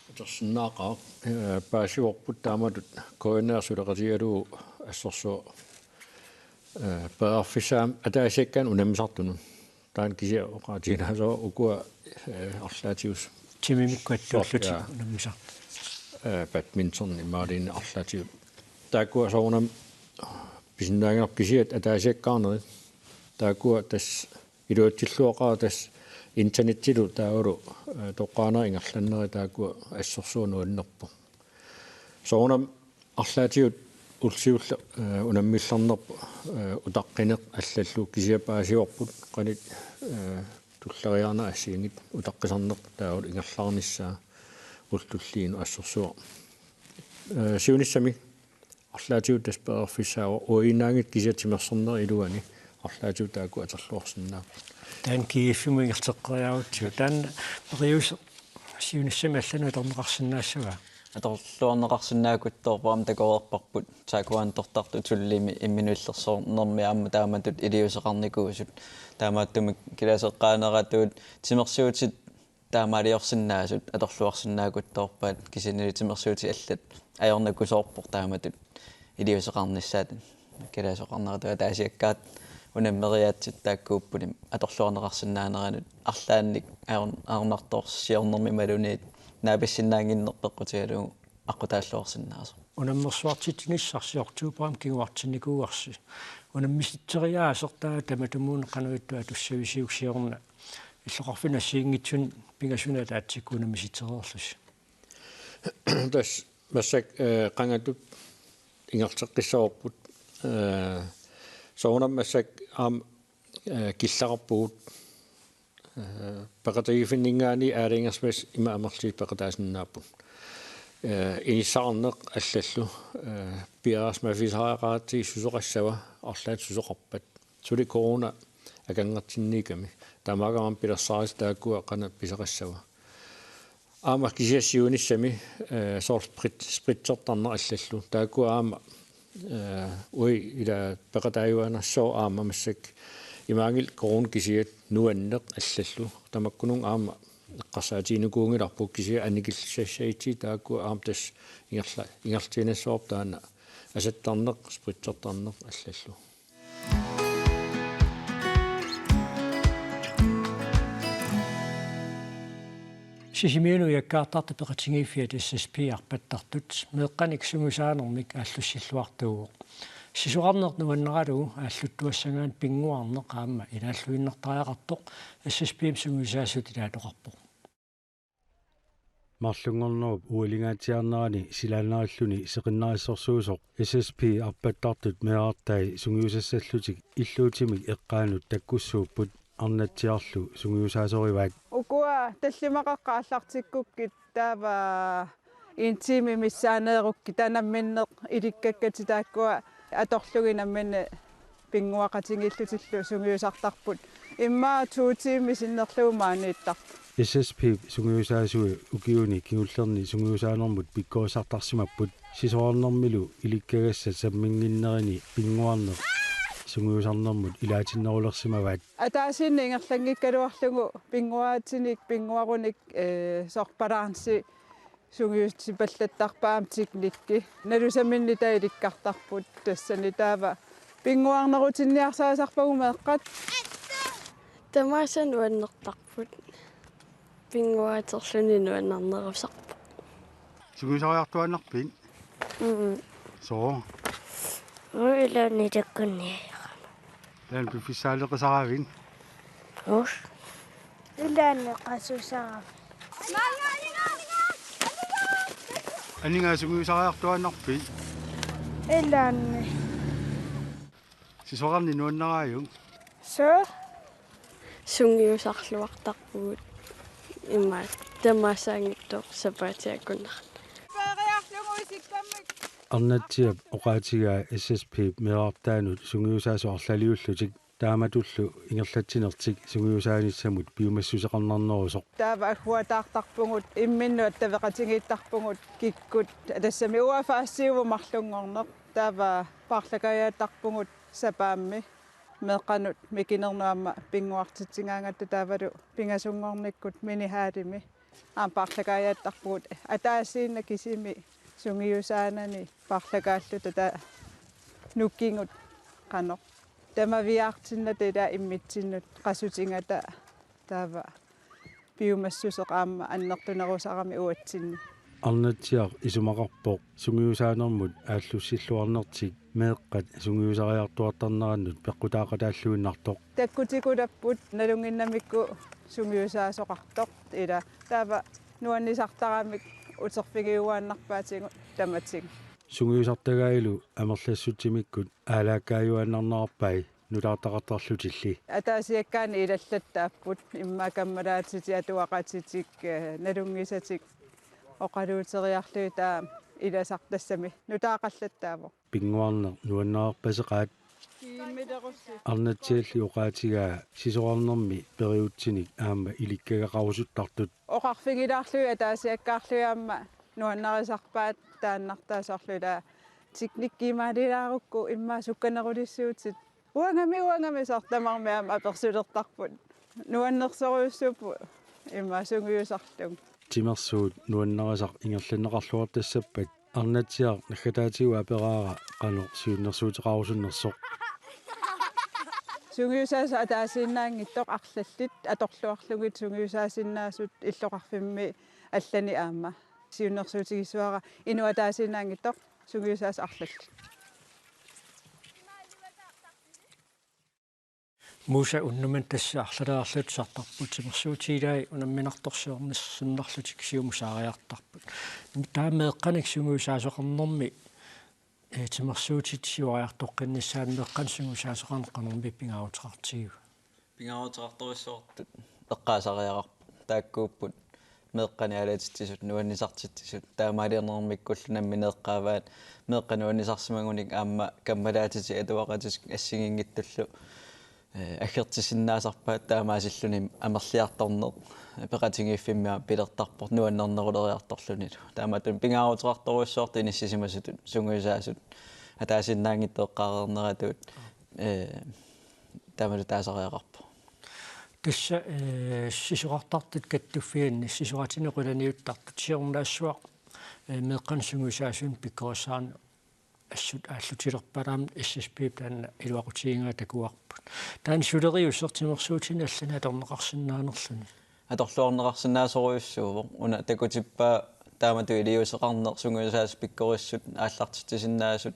atersinnaaqaa paasiorput taamatut koinaarsuleqatigaluu assorsuo paarfisaam ataasiakkaan unammisartunun taan kisia oqaatiinaasoo ukua arlaatius timimikkuattuulluti unammisar badminton imaalin arlaatiut taakua soornam pisinnaangerkisiat ataasiakkaarneri taakua tas iluatsilluoqaa tas internettilu taulu toqqaaneringerlanneri taakua assorsuunuannerpu soornam arlaatiut ulsiulla unammillarnerpu utaqqinеq аллаллу кисиапаасиорпут qanit tulleriarna assiingit utaqqisarneq taul ingerlarnissaa ultulliinu assorsuo siunissami arlaatiut taspeerfissaa uinaangit kisiatimerserner iluani arlaatiut taaku aterluorsinnaa taan kiiffimu ingerteqqeriarutsiu taan perius siunissami allanu aterneqarsinnaassava аторлуорнеқарсинаакуттоорпаам такоорпарпут саакуаанторtарту туллими имминуиллерсоорнэрми тааматут илиусеқарникуусут таамааттумик киласеққаанератуут тимерсиутит таамаалиорсинаасут аторлуарсинаакуттоорпаат кисинили тимерсиути аллат аёрнакусоорпор тааматут илиусеқарниссаат киласеқарнератуа таасиаккаат унаммериаатсит тааккууппуним аторлуарнеқарсинаанеранут арлаанник арнарторсиорнэрми малуниит нааписсиннаангиннерпеққутигалугу аққутааллуарсинаасо унаммерсуартитинissarsiortuuparam kiguartinikuuarsi unammisitteriaasертаа таматумуунеққануиттуа туссависиуксиорна иллоқарфина сиингитсун пигасуна таатсикку унаммиситтерерлус тас массак қангатуп ингертеққиссаорпут соонаммассак аам киллақарпугут пақатагифиннингаани аалингерсмас има амерлиит пақатаасиннааппут инисаарнеқ аллаллу пиарасмафисаараати сусоқассава орлаат сусоқарпат сули корона акангертинниками тамагаам пилерсаарис тааккуа қана писақассава аама кисиассиунissami спритсертарнер аллаллу тааккуа аама уи ила пеқатааюанерсоо аама массак имаангил корон кисиат нуаннеқ аллаллу тамаккунун аама эққарсаатинукуунгиларпук кисиа аникиллсассаити тааккуа аамтас ингерлтинассоор таана асаттарнеқ спритсертарнеқ аллаллу сисимиину яккаартарта пеқатингииффиат SSP арпаттартут меэққаник сунгусаанермик ааллуссиллуартууо сисуарнерт нуаннералугу ааллуттуассагаан пингуарнеқ аама инааллуиннертариақартоқ SSP-им сунгусаасут илаатоқарпоқ марлунгорнеруп уилингаатиарнерани силаанериллуни сеқиннариссорсуусоқ SSP арпаттартут меаартаи сунгиусассаллутик иллуутимик эққаанут таккуссууппут арнатсиарлу сунгиусаасориваат укуа таллимақаққааллартиккуккит таава интими миссаанеерукки танамминнеқ иликкаккати тааккуа аторлугинаммина пингуақатингиллутиллу сунгиусартарпут иммаа туутиимми синнерлуумаанииттар SSP сунгиусаасуи укиуни кигуллерни сунгиусаанермут пиккоосартарсимаппут сисоорнэрмилу иликкагасса саммингиннерини пингуарнеқ сунгиусарнэрмут илаатиннерулерсимаваат атаасинни ингерлангиккалуарлугу пингуаатиник пингуаруник сорпалаарси сунгиусти паллаттарпаам тикникки налусаминни таиликкартарпут тассани таава пингуарнерутинниарсаасарпагу меэккат тамаасан уаннертарпут пингуаатерлүни нуаннарнерусарпу сунгиусариартуаннарпин соо уилани таккунни лан пиффисаалеқисаравин ус илаанне қасусарав анингаа сунгиусариартуаннарпин илаанне сисоқарни нуаннарааю со сунгиусарлуартарпугут имма тамаасаангиттоо сапаатиаккуннар арнатсиап оқаатигаа SSP меартаанут сунгиусаасо орлалиуллутик тааматуллу ингерлатсинертик сунгиусааниссамут пиумассусеқарнарнерусоқ таава ахуатаартарпугут имминнуат тавеқатингииттарпугут киккут тассами уафаассиуву марлунгорнеқ таава парлагаяаттарпугут сапаамми меққанут микинернуамма пингуартитсингаангатта таавалу пингасунгорниккут минихаалими аам парлагаяаттарпугут атаасиинна кисими сунгиусаанани парлагааллу тата нуккингут қано тамавиартинната ила иммитсиннут қасутингата таава пиумассусеқаама аннертунерусарами уатсинни арнатсиар исумақарпоқ сунгиусаанермут ааллуссиллуарнертик меэққат сунгиусариартуартарнераннут пеққутаақатааллуиннартоқ таккутикулаппут налунгиннамикку сунгиусаасоқартоқ ила таава нуаннисартарамик утерфигиуааннарпаатигу таматсиг сунгиусартагаилу амерлассутимиккут аалааккааюаннарнаарпай нулаартақартарлутилли атаасиаккаани илаллаттааппут иммакаммалаатити атуақатитик налунгисатик оқалуутериарлуи таа иласартассами нутаақаллаттааво пингуарнер нуаннаарпасеқаат арнатсиалли оқаатигаа сисоарнерми периутсиник аама иликкагақарусуттартут оқарфигилаарлуи атаасиаккаарлуиаама нуаннарисарпаат тааннартаасорлула тикниккимаалилаарукку иммаа сукканерулиссуутит уангами сартамармиаама аперсулертарпут нуаннерсориуссуппу иммаа сунгиусарлуг тимерсуут нуаннарисар ингерланеқарлуартассаппат арнатсиар наггатаатигуа пераара қано сиуннерсуутеқарусуннерсоқ Sungiusaasa ataasiinnaangittoq arlallit atorluarlugit sungiusaasinnaasut illoqarfimmi allani aamma. Siunnersuutigisuara inuataasiinnaangittoq sungiusaas arlallit. Musa unnuman tassa arlalaarlut sartarput simersuutiilai unamminartorsiornis sunnarlutik siumusaariartarput. Taammeeqqanik sungiusaasoqarnermi timersuutit siuariartoqqinnissaat meeqqan sungiusaasoqarneqarnermi pingaarutiqartigiu. Pingaarutiqartorissuortut eqqaasariaqarp taakkuupput meeqqani alaatittisut nuannisartittisut taamaaliarnermikkullu neqqaavaat meeqqanuannisarsimagunik aamma kammalaatisi atuaqatis assingingittullu аггертисиннаасарпаат таамаасиллуни амерлиарторнеқ пеқатингииффиммиа пилертарпорт нуаннернерулериарторлунилу таамаатун пингааруутеқарторуссуарт иниссисимасутут сунгуисаасут атаасиннаангиттоққарернератут таамалу таасариақарпо тасса сисуқартартут каттуффианни сисуқатинеқуланиуттартут сиорнаассуақ меэққан сунгуисаасун пиккорисаан ассут ааллутилерпалаам SSP таанна илуақутиингаа такуарпут таан сулериуссертимерсуутин аллана аторнеқарсинаанерлуни аторлуорнеқарсинаасоруйуссуувоқ уна такутиппаа таамату илиусеқарнеқ сунгуисаас пиккориссут ааллартитсиннаасут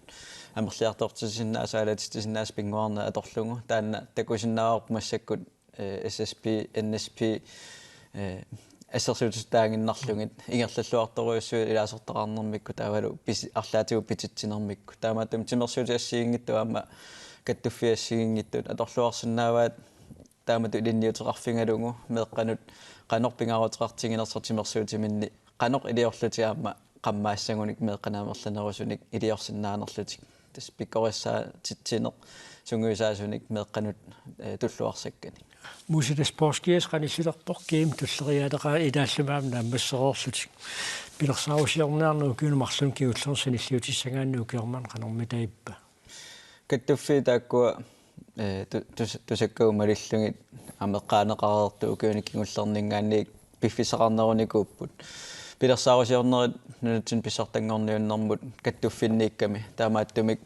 амерлиартортисиннаасаалатитсиннаас пингуарна аторлугу таанна такусиннааварп массаккут SSP NSP ассерсуутустаагиннарлугит ингерллуарторуйуссуи илаасортақарнэрмикку таавалу пис арлаатигу пититсинэрмикку таамааттум тимерсуути ассигингитту аама каттуффиассигингиттут аторлуарсинааваат таамату илинниутеқарфингалугу меэққанут қанорпингаарутеқартигинерсор тимерсуутиминни қанор илиорлути аама қаммаассагуник меэққанаамерланерусуник илиорсинаанерлутик тас пиккориссаа титсинеқ сунгуисаасуник меэққанут туллуарсаккани Muusita sportskiers qanillulertor game tulleriaaleqa ilaallumaaamna ammasseriorlutik pilersaarusiornaarnu kiunumarlun kiullersinilliutissangaannu kiorman qanormi taippa kattuffi taakkua tusakku malillungit ameqqaaneqarertu ukiunikingullerningaanniik piffisaqarnerunikuupput pilersaarusiornerit nunutsin pissartangorniunnermut kattuffinniikkami taamaattumik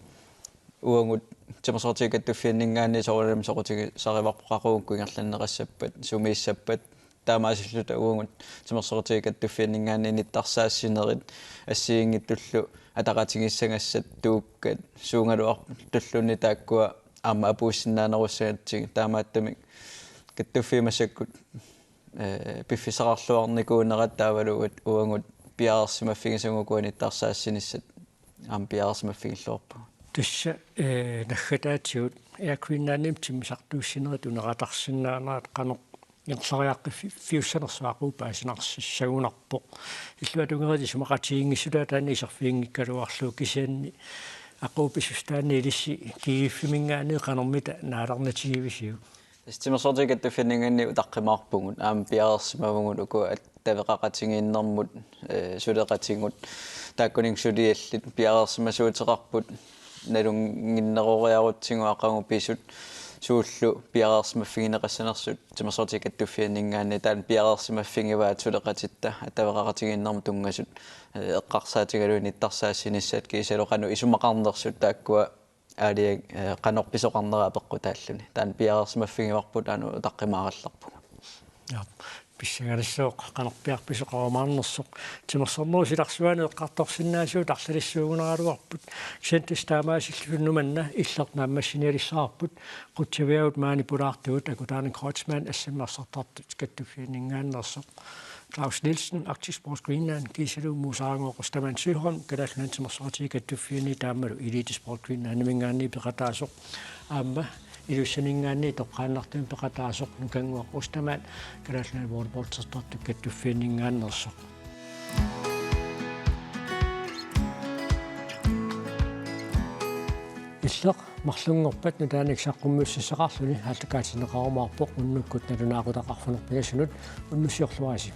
uangut тимерсортиг каттуффианнингаани сооралам сорутиг сариварпоқаруугукку ингерланнеқассаппат сумииссаппат таамаасиллута уугут тимерсортиг каттуффианнингаани ниттарсаассинерит ассиингиттуллу атақатигиссангассат тууккат суунгалуар туллунни тааккуа аама апууссиннаанеруссаатсиг таамааттамик каттуффиимассаккут пиффисақарлуарникуунерат таавалугут уангут пиаарсимаффигисунгукуаниттарсаассиниссат аама пиаарсимаффигиллуарпу тусса наггатаатиут иаквиннааnim тиммисартууссинерит унератарсиннаанерат қано инсариаққи фиуссанерсуақупаасинарсагунарпо иллуатунгерити сумақатиингиссулаа таани исерфиингиккалуарлуу кисианни ақууписустаани илисси кигиффимингаани қанормита нааларнатигивисиу стимерсортигаттуффиннингаанни утаққимаарпугут аама пиаарсимавгут уку тавеқақатингииннэрмут сулеқатингут тааккунинг сулиаллит пиаарсимасуутеқарпут налунгиннерориарутсигу ақангу писут сууллу пиаарсимаффигинеқассанерсут тимерсортигаттуффианнингаани таан пиаарсимаффигиваат сулеқатитта атавеқақатингииннэрму тунгасут эққарсаатигалуини иттарсаассиниссаат кисалоқану исумақарнерсут тааккуа аалиаг қанорписоқарнераа пеққутааллуни таан пиаарсимаффигиварпут ану таққимааралларпу писсагалиссооқ қанорпиарписоқарамаарнерсоқ тимерсорнерусиларсуаани эққарторсиннаасуут арлалиссуугунералуарпут сентистаамаасиллуннуманна иллернааммассиниалиссаарпут қутсавиагут маанипулаартугут акутаани Крeutzmann ассиммарсартартут каттуффианнингааннерсоқ Claus Nielsen, Arctic Sports Greenland, Gisalu Musarango, Staman Søholm, Gadaslan Tимерсортиг каттуффиани таамалу Elite Sport Greenland намингаани пеқатаасоқ аама илуссанингаани тоққааннартуми пеқатаасоқ нукангуақ устамаат Gadaslan Volleyball тартарту каттуффианнингааннерсоқ иллеқ марлунгорпат нутааник саққуммуссисақарлуни хааллакаатинеқарумаарпоқ уннуккут налунаақутақарфунерпигасунут уннуссиорлуаси